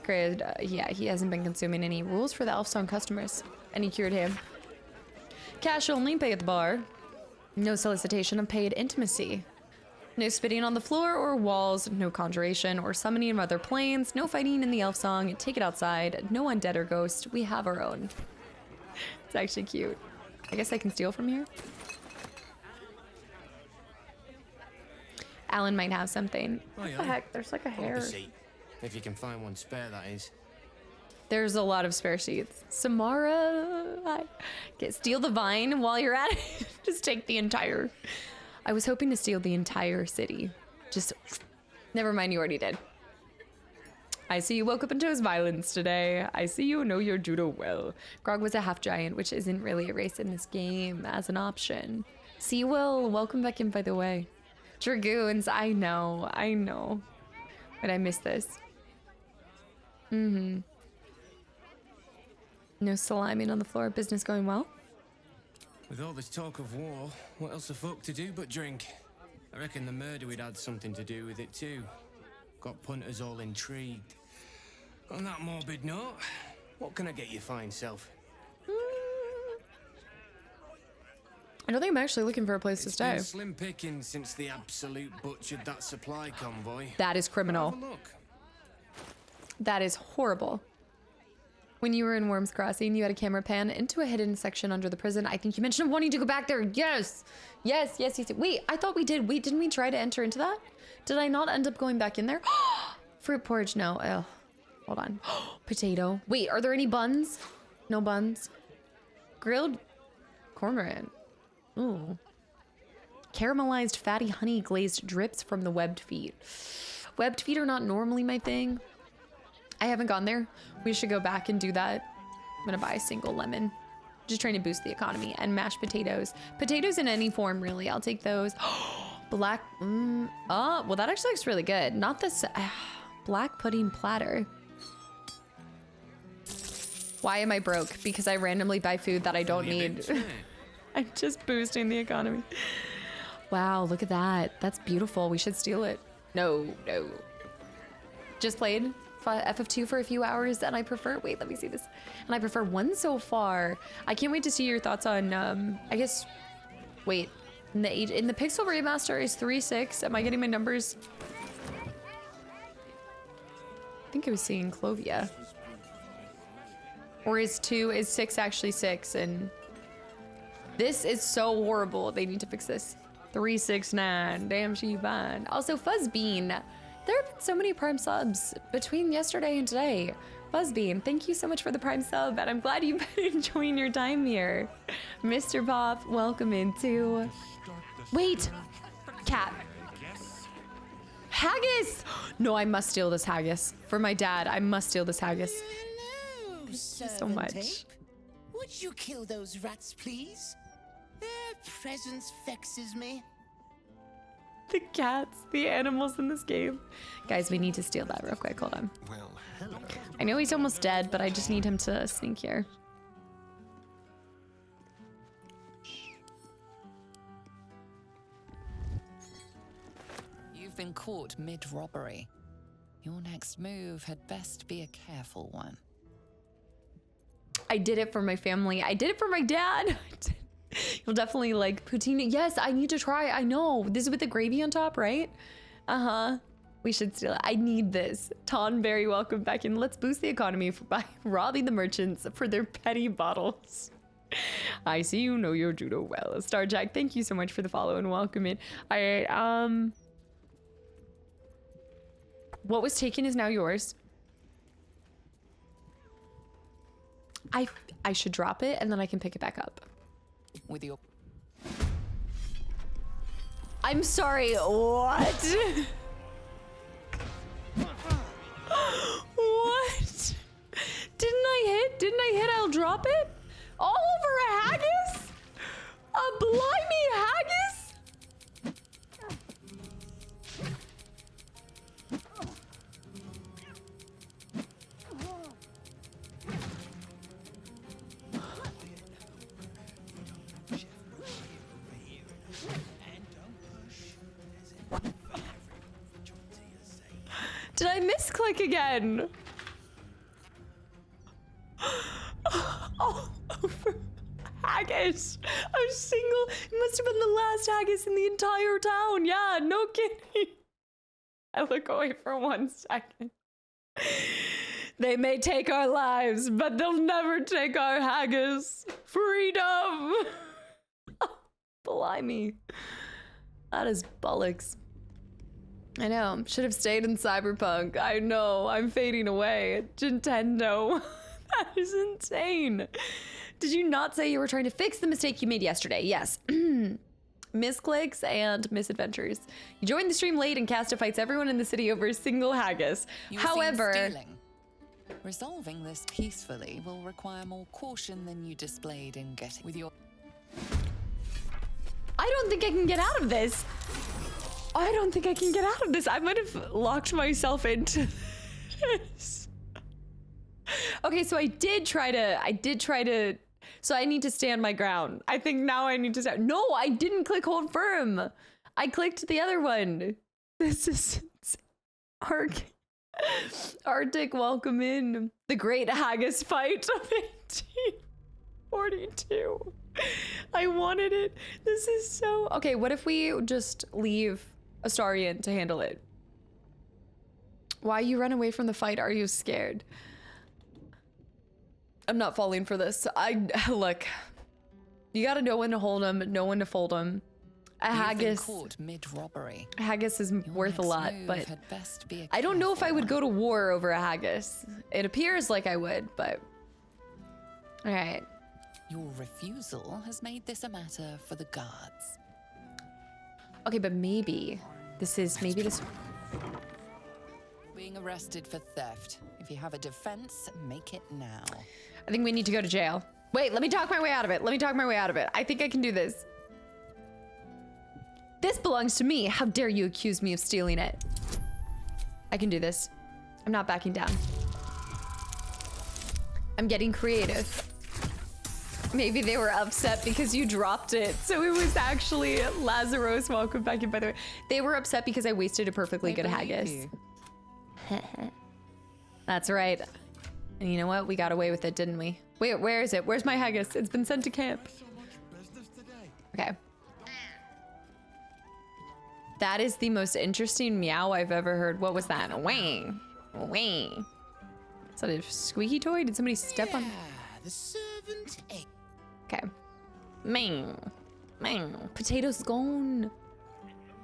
Kratos, yeah, he hasn't been consuming any rules for the Elfsong customers. And he cured him. Cash only, pay at the bar. No solicitation of paid intimacy. No spitting on the floor or walls, no conjuration or summoning of other planes, no fighting in the Elfsong, take it outside, no undead or ghost, we have our own. It's actually cute. I guess I can steal from here. Alan might have something. What the heck? There's like a hair. If you can find one spare, that is. There's a lot of spare seats. Samara, steal the vine while you're at it. Just take the entire. I was hoping to steal the entire city. Just, never mind, you already did. I see you woke up and chose violence today. I see you know your judo well. Grog was a half giant, which isn't really a race in this game as an option. See, Will, welcome back in, by the way. Dragoons, I know. But I missed this. No saliming on the floor. Business going well? With all this talk of war, what else are folk to do but drink? I reckon the murder we'd had something to do with it too. Got punters all intrigued. On that morbid note, what can I get you fine self? I don't think I'm actually looking for a place to stay. It's been slim picking since the absolute butchered that supply convoy. That is criminal. Have a look. That is horrible. When you were in Worms Crossing, you had a camera pan into a hidden section under the prison. I think you mentioned wanting to go back there. Yes. Wait, I thought we did. Wait, didn't we try to enter into that? Did I not end up going back in there? Fruit porridge, no. Oh, hold on. Potato. Wait, are there any buns? No buns. Grilled cormorant. Ooh. Caramelized fatty honey glazed drips from the webbed feet. Webbed feet are not normally my thing. I haven't gone there. We should go back and do that. I'm gonna buy a single lemon. Just trying to boost the economy. And mashed potatoes. Potatoes in any form, really. I'll take those. Black, oh, well, that actually looks really good. Not this, black pudding platter. Why am I broke? Because I randomly buy food that I don't need. I'm just boosting the economy. Wow, look at that. That's beautiful. We should steal it. No. Just played FF2 for a few hours and I prefer, wait, let me see this. And I prefer 1 so far. I can't wait to see your thoughts on, I guess, wait, in the Pixel Remaster is 3.6. Am I getting my numbers? I think I was seeing Clovia. Or is 6 actually 6? And this is so horrible. They need to fix this. 369. Damn, she fine. Also, Fuzzbean. There have been so many Prime subs between yesterday and today. Fuzzbean, thank you so much for the Prime sub, and I'm glad you've been enjoying your time here. Mr. Pop, welcome in too. Wait, cat. Haggis! No, I must steal this haggis. For my dad, I must steal this haggis. Hello, Thank you so much. Would you kill those rats, please? Their presence vexes me. The cats, the animals in this game. Guys, we need to steal that real quick. Hold on. Well, hello. I know he's almost dead, but I just need him to sneak here. You've been caught mid-robbery. Your next move had best be a careful one. I did it for my family. I did it for my dad. You'll definitely like poutine. Yes, I need to try. I know. This is with the gravy on top, right? Uh-huh. We should steal it. I need this. Tonberry, welcome back in. Let's boost the economy by robbing the merchants for their petty bottles. I see you know your judo well. Starjack, thank you so much for the follow and welcome in. All right, what was taken is now yours. I should drop it and then I can pick it back up. With your... I'm sorry, what? What? Didn't I hit? I'll drop it? All over a haggis? A blimey haggis? Did I misclick again? All over haggis. A single, it must have been the last haggis in the entire town. Yeah, no kidding. I look away for 1 second. They may take our lives, but they'll never take our haggis. Freedom. Blimey. That is bollocks. I know, should have stayed in Cyberpunk. I know, I'm fading away. Nintendo. That is insane. Did you not say you were trying to fix the mistake you made yesterday? Yes. Misclicks and misadventures. You joined the stream late and Casta fights everyone in the city over a single haggis. However, resolving this peacefully will require more caution than you displayed in getting with your... I don't think I can get out of this. I don't think I can get out of this. I might have locked myself into this. Okay, so I did try to, so I need to stand my ground. I think now I need to stand. No, I didn't click hold firm. I clicked the other one. This is Arctic, welcome in. The great haggis fight of 1842. I wanted it. This is so... Okay, what if we just leave Astarion to handle it? Why you run away from the fight? Are you scared? I'm not falling for this. Look. You gotta know when to hold them, know when to fold them. A haggis... caught mid-robbery. A haggis is worth a lot, but... I don't know if I would go to war over a haggis. It appears like I would, but... Alright. Your refusal has made this a matter for the guards. Okay, but maybe this... Being arrested for theft. If you have a defense, make it now. I think we need to go to jail. Wait, let me talk my way out of it. Let me talk my way out of it. I think I can do this. This belongs to me. How dare you accuse me of stealing it? I can do this. I'm not backing down. I'm getting creative. Maybe they were upset because you dropped it. So it was actually Lazarus. Welcome back in, by the way. They were upset because I wasted a perfectly good haggis. That's right. And you know what? We got away with it, didn't we? Wait, where is it? Where's my haggis? It's been sent to camp. Okay. That is the most interesting meow I've ever heard. What was that? Wang. Wang. Is that a squeaky toy? Did somebody step on? The servant egg. Okay. Mang. Mang. Potatoes gone.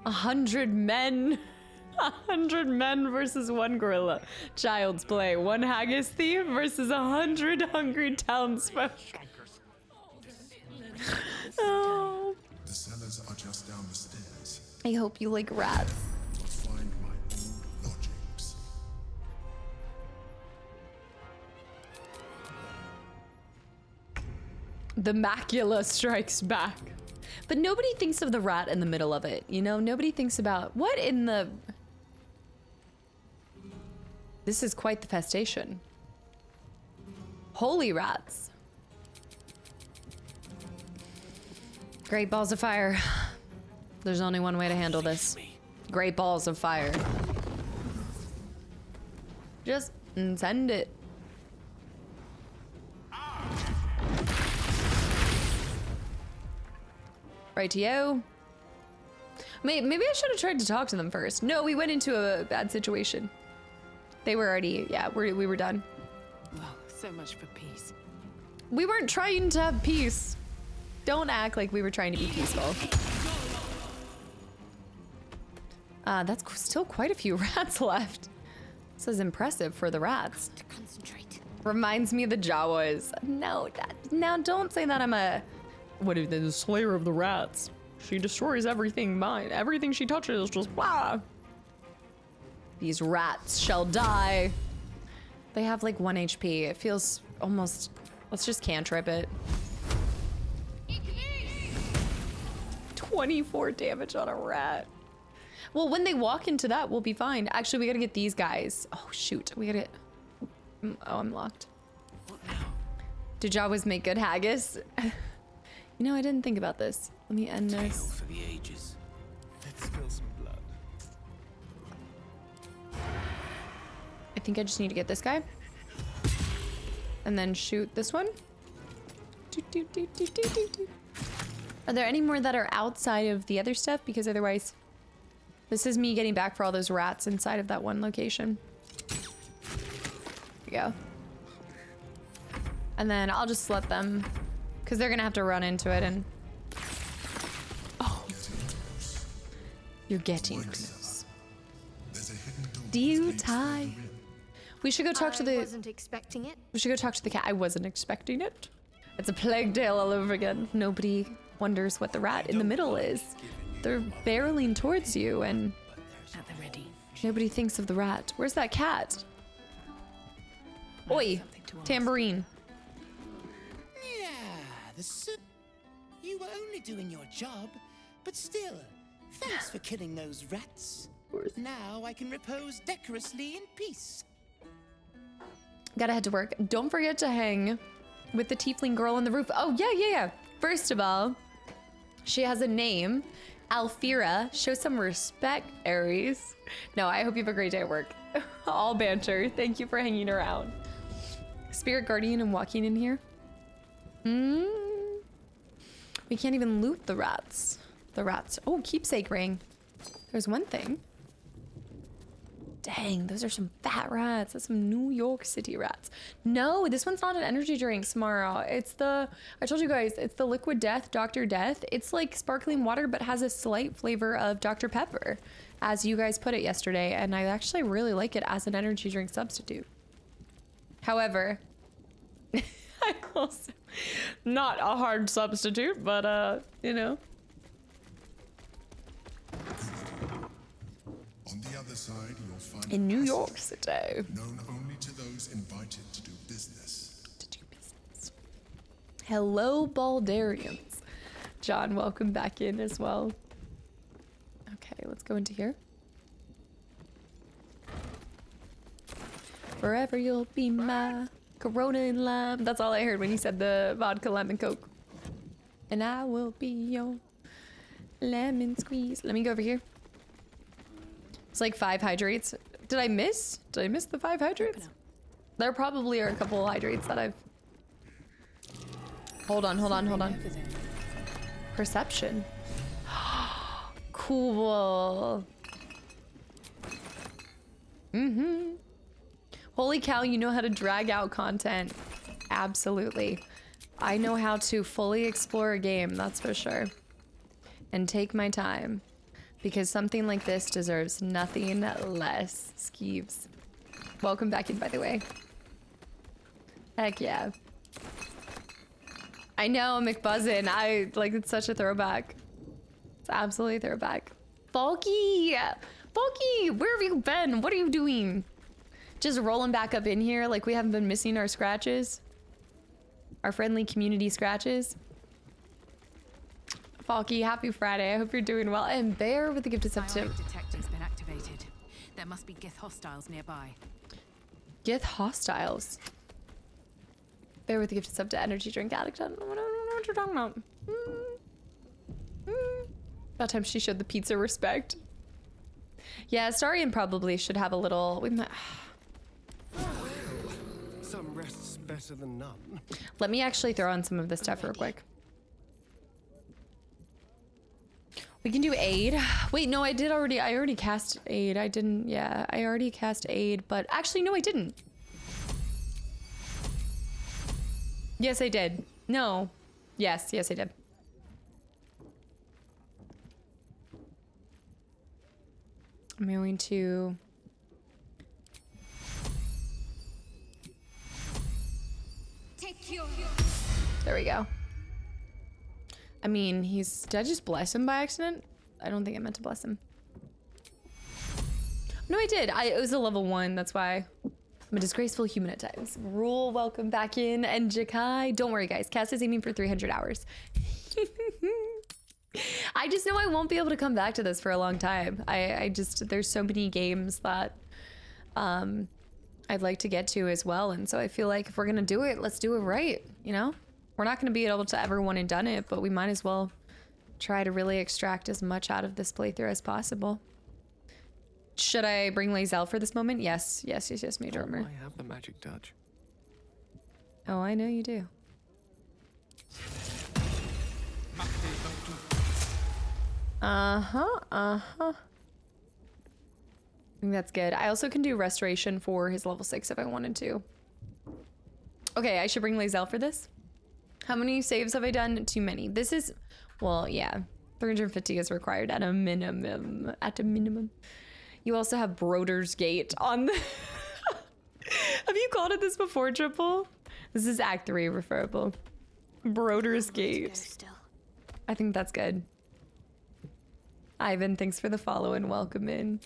100 men. 100 men versus 1 gorilla. Child's play. 1 haggis thief versus 100 hungry townsfolk. Oh. The cellars are just down the stairs. I hope you like rats. Must find my own lodgings. The macula strikes back. But nobody thinks of the rat in the middle of it, you know? Nobody thinks about what in the... This is quite the festation. Holy rats. Great balls of fire. There's only one way to handle this. Great balls of fire. Just send it. Rightio. Maybe I should have tried to talk to them first. No, we went into a bad situation. They were already, yeah, we were done. Well, so much for peace. We weren't trying to have peace. Don't act like we were trying to be peaceful. That's still quite a few rats left. This is impressive for the rats. Concentrate. Reminds me of the Jawas. No, now don't say that I'm a... What is the slayer of the rats? She destroys everything mine. Everything she touches just blah. These rats shall die. They have like 1 HP. It feels almost... Let's just cantrip it. 24 damage on a rat. Well, when they walk into that, we'll be fine. Actually, we gotta get these guys. Oh, shoot. We gotta get... Oh, I'm locked. Do Jawas make good haggis? You know, I didn't think about this. Let me end this. For the ages. Let's spill some blood. I think I just need to get this guy. And then shoot this one. Are there any more that are outside of the other stuff? Because otherwise, this is me getting back for all those rats inside of that one location. There we go. And then I'll just let them, because they're gonna have to run into it and... Oh. You're getting close. Do you tie? We should go talk to the... I wasn't expecting it. We should go talk to the cat. I wasn't expecting it. It's a plague tale all over again. Nobody wonders what the rat in the middle is. They're barreling towards you and... At the ready. Nobody thinks of the rat. Where's that cat? Oi, tambourine. Yeah, you were only doing your job, but still, thanks for killing those rats. Now I can repose decorously in peace. Gotta head to work. Don't forget to hang with the tiefling girl on the roof. Oh, yeah. First of all, she has a name. Alfira. Show some respect, Aries. No, I hope you have a great day at work. All banter. Thank you for hanging around. Spirit guardian and walking in here. We can't even loot the rats. The rats. Oh, keepsake ring. There's one thing. Dang, those are some fat rats. That's some New York City rats. No, this one's not an energy drink, Samara. It's the, I told you guys, it's the Liquid Death, Dr. Death. It's like sparkling water, but has a slight flavor of Dr. Pepper, as you guys put it yesterday. And I actually really like it as an energy drink substitute. However, I also, not a hard substitute, but you know. On the other side, you'll find in New York City. Known only to those invited to do business. Hello, Baldarians. John, welcome back in as well. Okay, let's go into here. Forever you'll be my Corona and lime. That's all I heard when you said the vodka, lemon, coke. And I will be your lemon squeeze. Let me go over here. It's like 5 hydrates. Did I miss? Did I miss the 5 hydrates? There probably are a couple of hydrates that I've... Hold on. Perception. Cool. Holy cow, you know how to drag out content. Absolutely. I know how to fully explore a game, that's for sure. And take my time. Because something like this deserves nothing less. Skeeves. Welcome back in, by the way. Heck yeah. I know, McBuzzin. It's such a throwback. It's absolutely a throwback. Falky! Falky, where have you been? What are you doing? Just rolling back up in here like we haven't been missing our scratches. Our friendly community scratches. Falky, happy Friday. I hope you're doing well. And Bear with the gifted sub too. Detector's been activated. There must be Gith hostiles nearby. Gith hostiles? Bear with the gifted sub to energy drink addict. I don't know what you're talking about. That time she showed the pizza respect. Yeah, Starian probably should have a little... We might... Some rest's better than none. Let me actually throw on some of this stuff real quick. We can do aid. Wait, no, I already cast aid. I didn't, yeah, I already cast aid, but actually, no, I didn't. Yes, I did. No. Yes, I did. I'm going to... There we go. I mean, did I just bless him by accident? I don't think I meant to bless him. No, I did. It was a level 1, that's why. I'm a disgraceful human at times. Rule, welcome back in. And Jakai, don't worry guys, Cass is aiming for 300 hours. I just know I won't be able to come back to this for a long time. There's so many games that I'd like to get to as well. And so I feel like if we're gonna do it, let's do it right, you know? We're not gonna be able to ever one and done it, but we might as well try to really extract as much out of this playthrough as possible. Should I bring Lae'zel for this moment? Yes, Major Armor. I have the magic touch. Oh, I know you do. I think that's good. I also can do restoration for his level 6 if I wanted to. Okay, I should bring Lae'zel for this. How many saves have I done? Too many. This is, well, yeah, 350 is required at a minimum. At a minimum. You also have Broder's Gate on the... Have you called it this before, Triple? This is Act 3 referable. Broder's Gate. I think that's good. Ivan, thanks for the follow and welcome in.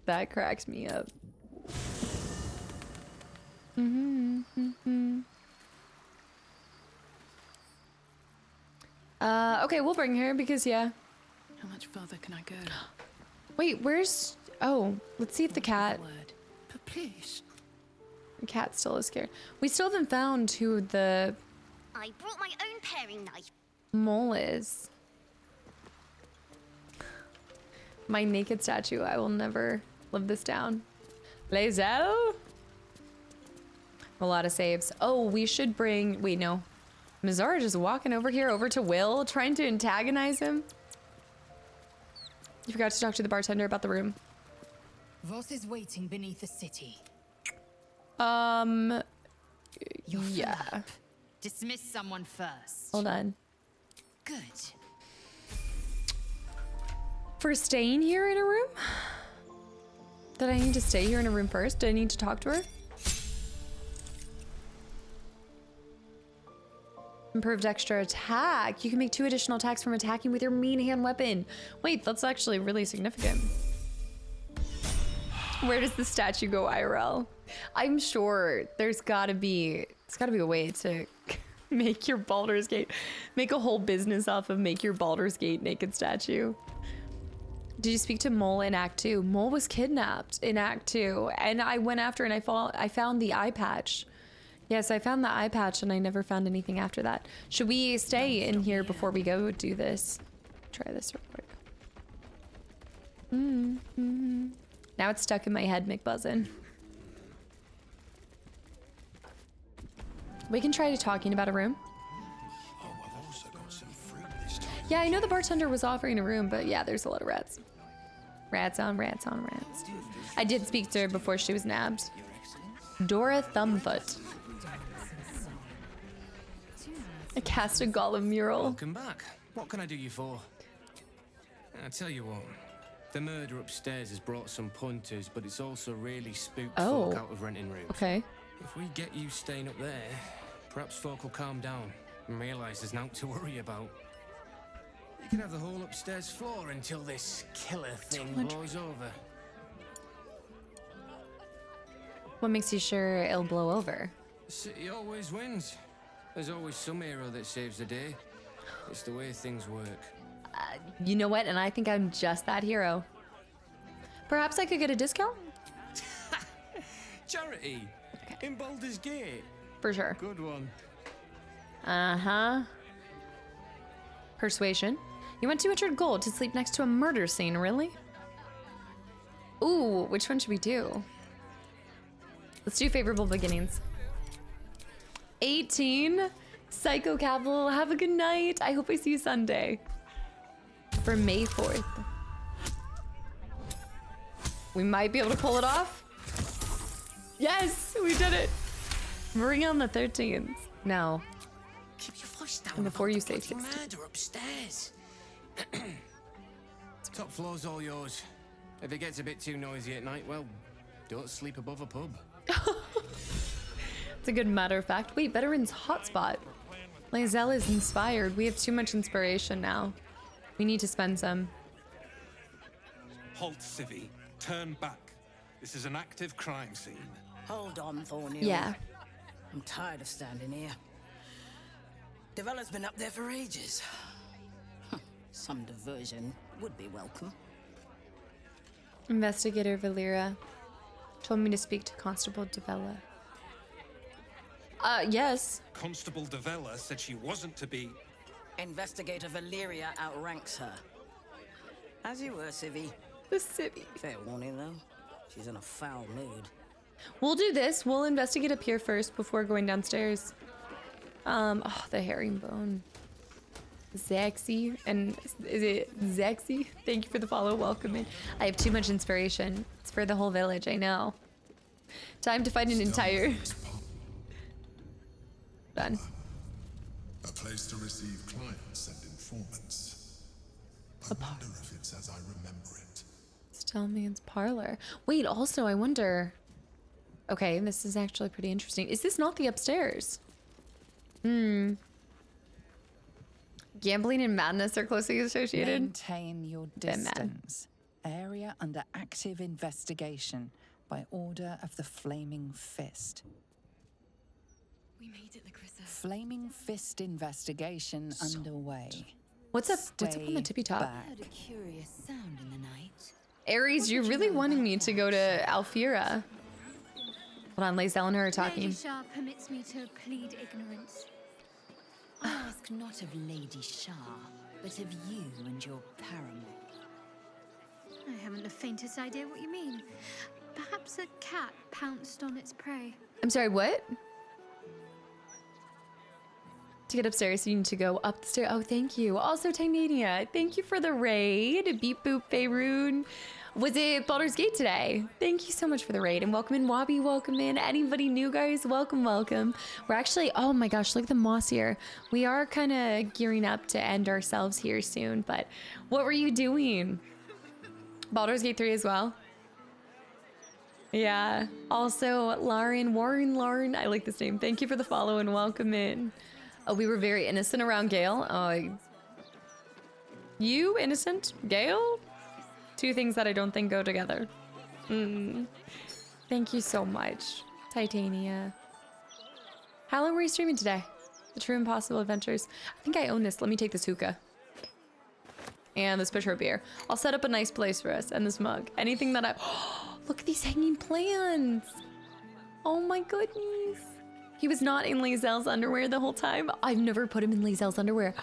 That cracks me up. Okay, we'll bring her because, yeah. How much further can I go? Wait, where's... Oh, let's see if the cat... But please. The cat still is scared. We still haven't found who the... I brought my own paring knife. Mole is. My naked statue. I will never live this down. Lae'zel? A lot of saves. Oh, we should bring... Wait, no. Mizara just walking over here, over to Will, trying to antagonize him. You forgot to talk to the bartender about the room. Voss is waiting beneath the city. Yeah. Dismiss someone first. Hold on. Good. For staying here in a room? Did I need to stay here in a room first? Did I need to talk to her? Improved extra attack. You can make 2 additional attacks from attacking with your main hand weapon. Wait, that's actually really significant. Where does the statue go IRL? I'm sure there's gotta be a way to Make your Baldur's Gate. Make a whole business off of make your Baldur's Gate naked statue. Did you speak to Mole in Act 2? Mole was kidnapped in Act 2. And I went after and I found the eye patch. Yes, I found the eye patch and I never found anything after that. Should we stay in here before we go do this? Try this real quick. Now it's stuck in my head, McBuzzin. We can try talking about a room. Yeah, I know the bartender was offering a room, but yeah, there's a lot of rats. Rats on rats on rats. I did speak to her before she was nabbed. Dora Thumbfoot. I cast a golem mural. Welcome back. What can I do you for? I tell you what. The murder upstairs has brought some punters, but it's also really spooked folk out of renting rooms. Okay. If we get you staying up there, perhaps folk will calm down and realise there's nothing to worry about. You can have the whole upstairs floor until this killer thing blows over. What makes you sure it'll blow over? The city always wins. There's always some hero that saves the day. It's the way things work. You know what? And I think I'm just that hero. Perhaps I could get a discount? Charity. Okay. In Baldur's Gate. For sure. Good one. Uh-huh. Persuasion. You want 200 gold to sleep next to a murder scene, really? Ooh, which one should we do? Let's do favorable beginnings. 18. Psycho Capital, have a good night. I hope I see you Sunday. For May 4th. We might be able to pull it off. Yes, we did it. Bring on the 13th. No. Keep your voice down. And before you say 16. Murder upstairs. Top floor's all yours. If it gets a bit too noisy at night, well, don't sleep above a pub. It's a good matter of fact. Wait, Veteran's Hotspot. Lizelle is inspired. We have too much inspiration now. We need to spend some. Halt, Civvy. Turn back. This is an active crime scene. Hold on, Thorny. Yeah. I'm tired of standing here. Devella's been up there for ages. Some diversion would be welcome. Investigator Valera told me to speak to Constable Devella. Yes. Constable Devella said she wasn't to be... Investigator Valeria outranks her. As you were, Civvy. The Civvy. Fair warning, though. She's in a foul mood. We'll do this. We'll investigate up here first before going downstairs. Oh, the herringbone. Zaxi. And is it Zaxi? Thank you for the follow. Welcome in. I have too much inspiration. It's for the whole village, I know. Time to find an entire... Done. A place to receive clients and informants. I wonder if it's as I remember it. Stillman's parlor. Wait, also, I wonder... Okay, this is actually pretty interesting. Is this not the upstairs? Gambling and madness are closely associated. Maintain your distance. Area under active investigation by order of the Flaming Fist. We made it, Lacrissa. Flaming Fist investigation underway. What's up? What's up on the tippy top? Back. I heard a curious sound in the night. Aries, you're really wanting me to go to Alfira. Hold on, Lizelle and her are talking. Lady Shah permits me to plead ignorance. I ask not of Lady Shah, but of you and your paramour. I haven't the faintest idea what you mean. Perhaps a cat pounced on its prey. I'm sorry, what? To get upstairs, you need to go up the stairs. Oh, thank you. Also, Titania, thank you for the raid. Beep boop, Faerun. Was it Baldur's Gate today? Thank you so much for the raid. And welcome in, Wabi. Welcome in. Anybody new, guys? Welcome, welcome. We're actually, oh my gosh, look at the moss here. We are kind of gearing up to end ourselves here soon. But what were you doing? Baldur's Gate 3 as well? Yeah. Also, Lauren. I like this name. Thank you for the follow and welcome in. Oh, we were very innocent around Gale. Oh, you innocent? Gale? Two things that I don't think go together. Thank you so much, Titania. How long were you streaming today? The True Impossible Adventures. I think I own this. Let me take this hookah. And this pitcher of beer. I'll set up a nice place for us and this mug. Anything that I... Look at these hanging plants. Oh my goodness. He was not in Lae'zel's underwear the whole time. I've never put him in Lae'zel's underwear.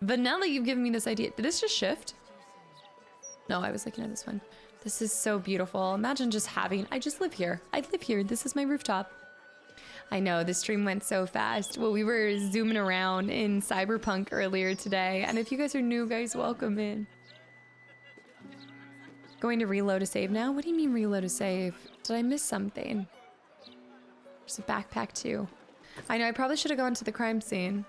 But now that you've given me this idea, did this just shift? No, I was looking at this one. This is so beautiful. Imagine just having, I just live here. I live here. This is my rooftop. I know, the stream went so fast. Well, we were zooming around in Cyberpunk earlier today. And if you guys are new, guys, welcome in. Going to reload a save now? What do you mean reload a save? Did I miss something? There's a backpack too. I know, I probably should have gone to the crime scene.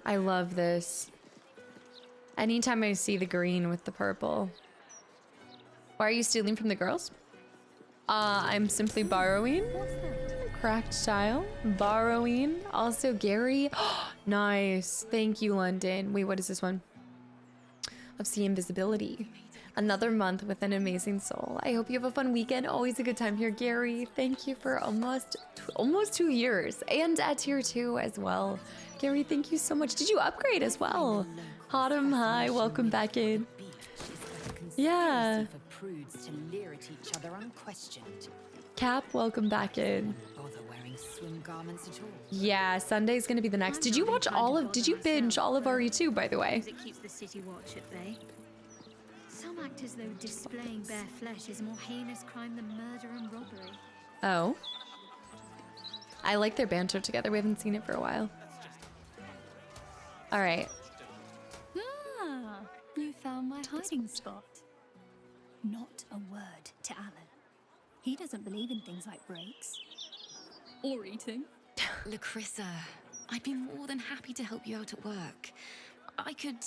I love this. Anytime I see the green with the purple. Why are you stealing from the girls? I'm simply borrowing. Cracked tile. Borrowing. Also Gary. Nice. Thank you, London. Wait, what is this one? Of Sea Invisibility. Another month with an amazing soul. I hope you have a fun weekend. Always a good time here, Gary. Thank you for almost 2 years. And at tier 2 as well. Gary, thank you so much. Did you upgrade as well? Autumn, hi. Welcome back in. Yeah. Cap, welcome back in. Yeah, Sunday's gonna be the next. Did you watch did you binge all of RE2, by the way? It keeps the city watch at bay. Some act as though displaying bare flesh is a more heinous crime than murder and robbery. Oh. I like their banter together. We haven't seen it for a while. All right. Ah, you found my hiding spot. Not a word to Alan. He doesn't believe in things like breaks. Or eating. Lacrissa, I'd be more than happy to help you out at work. I could...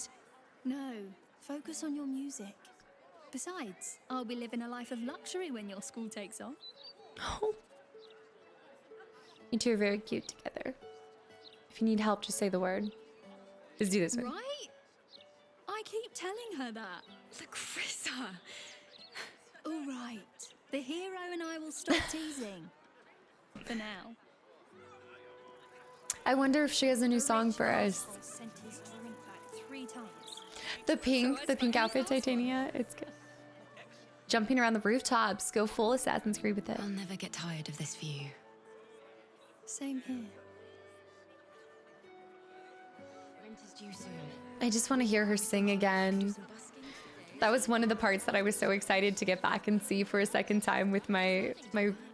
No, focus on your music. Besides, I'll be living a life of luxury when your school takes off. Oh. You two are very cute together. If you need help, just say the word. Just do this one. Right? I keep telling her that. Lacrissa! All right. The hero and I will stop teasing. For now. I wonder if she has a new song for us. Sent his drink back 3 times. The pink outfit, Titania. It's good. Jumping around the rooftops. Go full Assassin's Creed with it. I'll never get tired of this view. Same here. Rent is due soon. I just want to hear her sing again. That was one of the parts that I was so excited to get back and see for a second time with my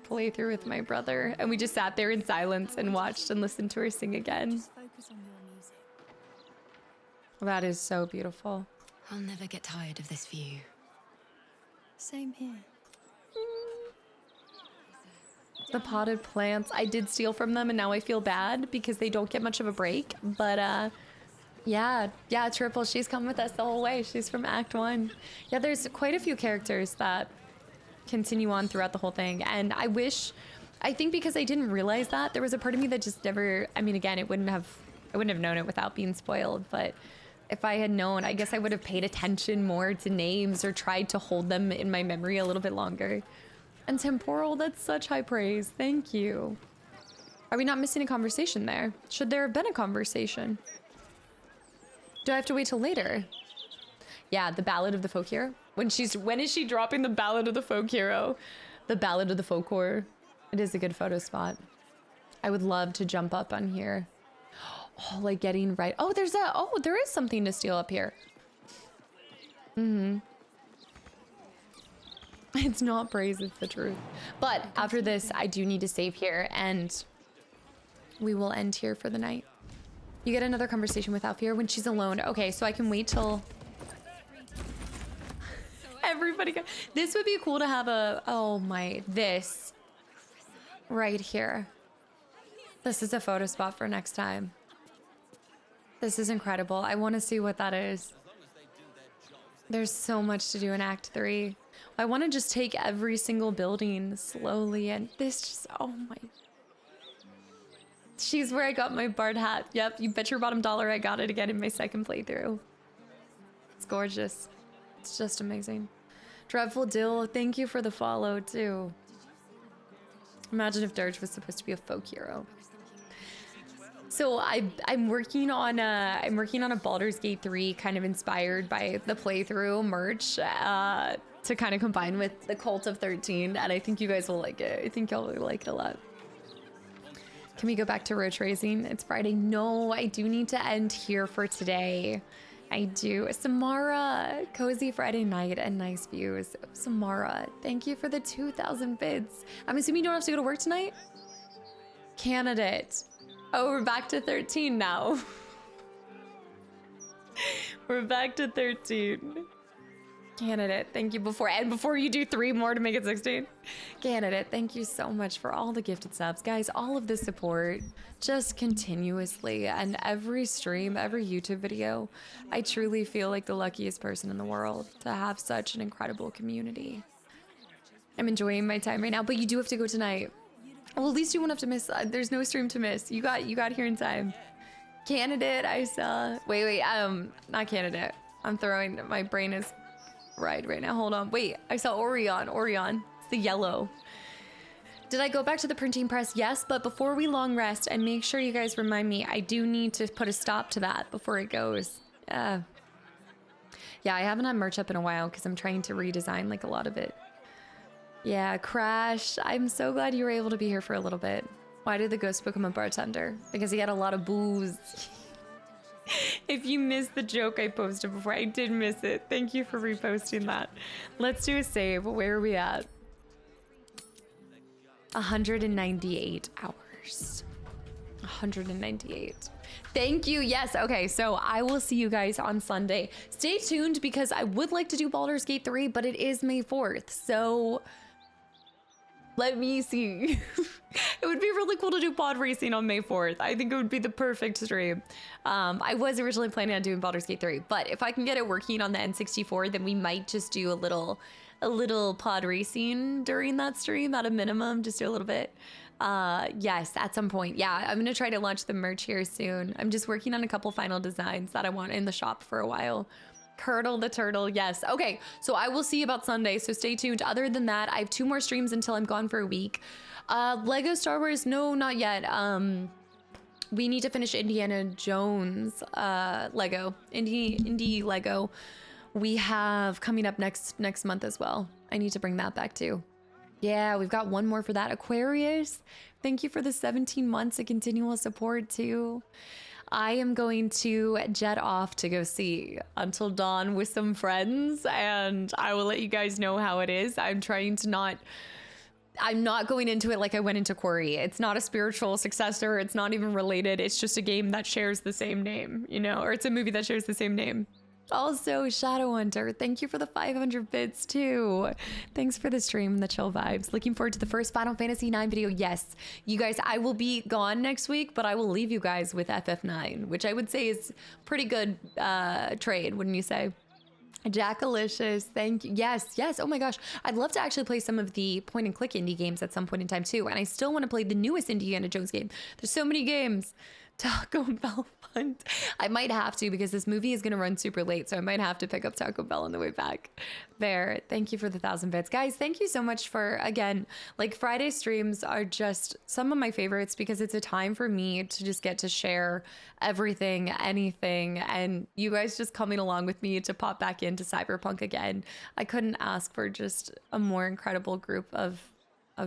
playthrough with my brother. And we just sat there in silence and watched and listened to her sing again. That is so beautiful. I'll never get tired of this view. Same here. The potted plants, I did steal from them and now I feel bad because they don't get much of a break. But yeah, Triple, she's come with us the whole way. She's from Act 1. Yeah, there's quite a few characters that continue on throughout the whole thing. And I think because I didn't realize that, there was a part of me that just never, I mean, again, I wouldn't have known it without being spoiled. But if I had known, I guess I would have paid attention more to names or tried to hold them in my memory a little bit longer. And temporal, that's such high praise. Thank you. Are we not missing a conversation there? Should there have been a conversation? Do I have to wait till later? Yeah, the Ballad of the Folk Hero. When is she dropping the Ballad of the Folk Hero? The Ballad of the Folk Horror. It is a good photo spot. I would love to jump up on here. Oh, like getting right. Oh, there is something to steal up here. It's not praise, it's the truth. But after this, I do need to save here and we will end here for the night. You get another conversation with Alfir when she's alone. Okay, so I can wait till everybody go. This would be cool to have this right here. This is a photo spot for next time. This is incredible. I want to see what that is. There's so much to do in Act 3. I want to just take every single building slowly and this just, oh my. She's where I got my Bard hat. Yep, you bet your bottom dollar I got it again in my second playthrough. It's gorgeous. It's just amazing. Dreadful Dill, thank you for the follow too. Imagine if Dirge was supposed to be a folk hero. So I'm working on a Baldur's Gate 3 kind of inspired by the playthrough merch to kind of combine with the Cult of 13, and I think you guys will like it. I think y'all will like it a lot. Can we go back to road tracing? It's Friday. No, I do need to end here for today. I do. Samara, cozy Friday night and nice views. Samara, thank you for the 2,000 bids. I'm assuming you don't have to go to work tonight? Candidate. Oh, we're back to 13 now. We're back to 13. Candidate, thank you before you do 3 more to make it 16. Candidate, thank you so much for all the gifted subs. Guys, all of the support just continuously, and every stream, every YouTube video. I truly feel like the luckiest person in the world to have such an incredible community. I'm enjoying my time right now, but you do have to go tonight. Well, at least you won't have to miss. There's no stream to miss. You got here in time. Candidate, I saw. Wait, not candidate. I'm throwing. My brain is right now. Hold on. Wait, I saw Orion. It's the yellow. Did I go back to the printing press? Yes, but before we long rest, and make sure you guys remind me, I do need to put a stop to that before it goes. Yeah, I haven't had merch up in a while because I'm trying to redesign like a lot of it. Yeah, Crash, I'm so glad you were able to be here for a little bit. Why did the ghost become a bartender? Because he had a lot of booze. If you missed the joke I posted before, I did miss it. Thank you for reposting that. Let's do a save. Where are we at? 198 hours. 198. Thank you. Yes. Okay. So I will see you guys on Sunday. Stay tuned because I would like to do Baldur's Gate 3, but it is May 4th. So let me see. It would be really cool to do pod racing on May 4th. I think it would be the perfect stream. I was originally planning on doing Baldur's Gate 3, but if I can get it working on the N64, then we might just do a little pod racing during that stream at a minimum, just do a little bit. Yes, at some point. Yeah, I'm gonna try to launch the merch here soon. I'm just working on a couple final designs that I want in the shop for a while. Curdle the turtle, yes. Okay, so I will see you about Sunday, so stay tuned. Other than that, I have 2 more streams until I'm gone for a week. Lego Star Wars, no, not yet. We need to finish Indiana Jones Lego. Indie Lego. We have coming up next month as well. I need to bring that back too. Yeah, we've got 1 more for that. Aquarius, thank you for the 17 months of continual support too. I am going to jet off to go see Until Dawn with some friends, and I will let you guys know how it is. I'm not going into it like I went into Quarry. It's not a spiritual successor. It's not even related. It's just a game that shares the same name, you know, or it's a movie that shares the same name. Also, Shadowhunter, thank you for the 500 bits too. Thanks for the stream and the chill vibes. Looking forward to the first Final Fantasy IX video. Yes, you guys, I will be gone next week, but I will leave you guys with FF9, which I would say is pretty good trade, wouldn't you say? Jackalicious, thank you. Yes. Oh my gosh. I'd love to actually play some of the point and click indie games at some point in time too. And I still want to play the newest Indiana Jones game. There's so many games. Taco Bell fund. I might have to because this movie is going to run super late. So I might have to pick up Taco Bell on the way back. There. Thank you for the 1,000 bits. Guys, thank you so much for, again, like Friday streams are just some of my favorites because it's a time for me to just get to share everything, anything. And you guys just coming along with me to pop back into Cyberpunk again. I couldn't ask for just a more incredible group of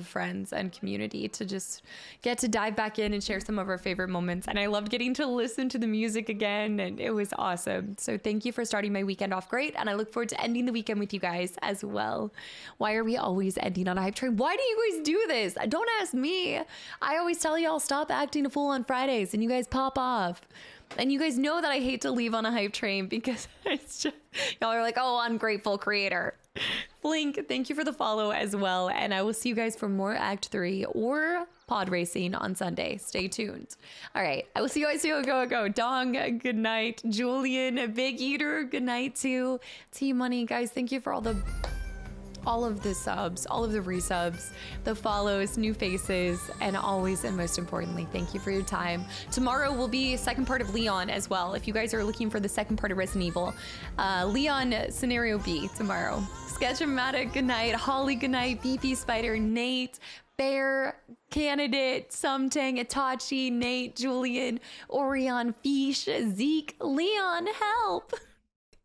friends and community to just get to dive back in and share some of our favorite moments. And I loved getting to listen to the music again, and it was awesome. So thank you for starting my weekend off great, and I look forward to ending the weekend with you guys as well. Why are we always ending on a hype train? Why do you guys do this? Don't ask me. I always tell y'all stop acting a fool on Fridays and you guys pop off. And you guys know that I hate to leave on a hype train because it's just, y'all are like, oh, ungrateful creator. Blink, thank you for the follow as well. And I will see you guys for more Act 3 or pod racing on Sunday. Stay tuned. All right. I will see you guys soon. Go. Dong, good night. Julian, Big Eater, good night too. T Money, guys, thank you for all the all of the subs, all of the resubs, the follows, new faces, and always and most importantly, thank you for your time. Tomorrow will be second part of Leon as well. If you guys are looking for the second part of Resident Evil, Leon Scenario B tomorrow. Sketch-O-Matic, good night. Holly, good night. Beefy Spider, Nate, Bear, Candidate, Sumtang, Itachi, Nate, Julian, Orion, Fish, Zeke, Leon, help.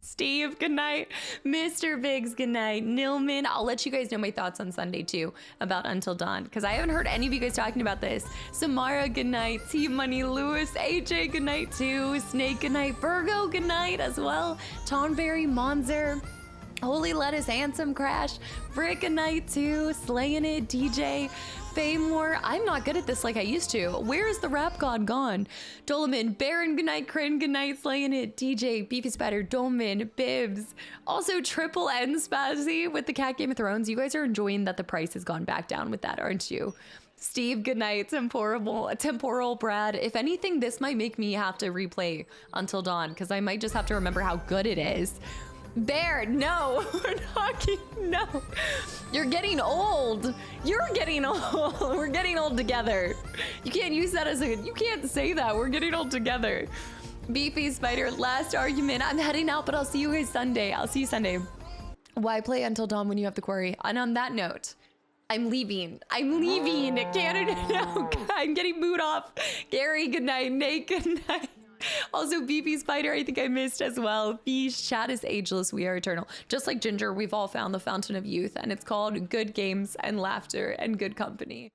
Steve, good night. Mr. Biggs, good night. Nilman, I'll let you guys know my thoughts on Sunday too about Until Dawn, because I haven't heard any of you guys talking about this. Samara, good night. T Money, Lewis, AJ, good night too. Snake, good night. Virgo, good night as well. Tonberry, Monzer, Holy Lettuce, Handsome Crash, Brick, good night too. Slaying It, DJ, Faymore. I'm not good at this like I used to. Where is the rap god gone? Dolaman, Baron, good night. Crin, good night. Slaying It, DJ, Beefy Spider, Dolman, Bibs. Also, Triple N Spazzy with the Cat Game of Thrones. You guys are enjoying that the price has gone back down with that, aren't you? Steve, good night. Temporal Brad. If anything, this might make me have to replay Until Dawn, because I might just have to remember how good it is. Bear, no, we're talking, no. You're getting old. You're getting old. We're getting old together. You can't use that as a, you can't say that. We're getting old together. Beefy Spider, last argument. I'm heading out, but I'll see you guys Sunday. I'll see you Sunday. Why play Until Dawn when you have the quarry? And on that note, I'm leaving. I'm leaving Canada now. I'm getting booed off. Gary, good night. Nate, good night. Also, BP Spider, I think I missed as well. Fish, chat is ageless, we are eternal. Just like Ginger, we've all found the fountain of youth, and it's called good games and laughter and good company.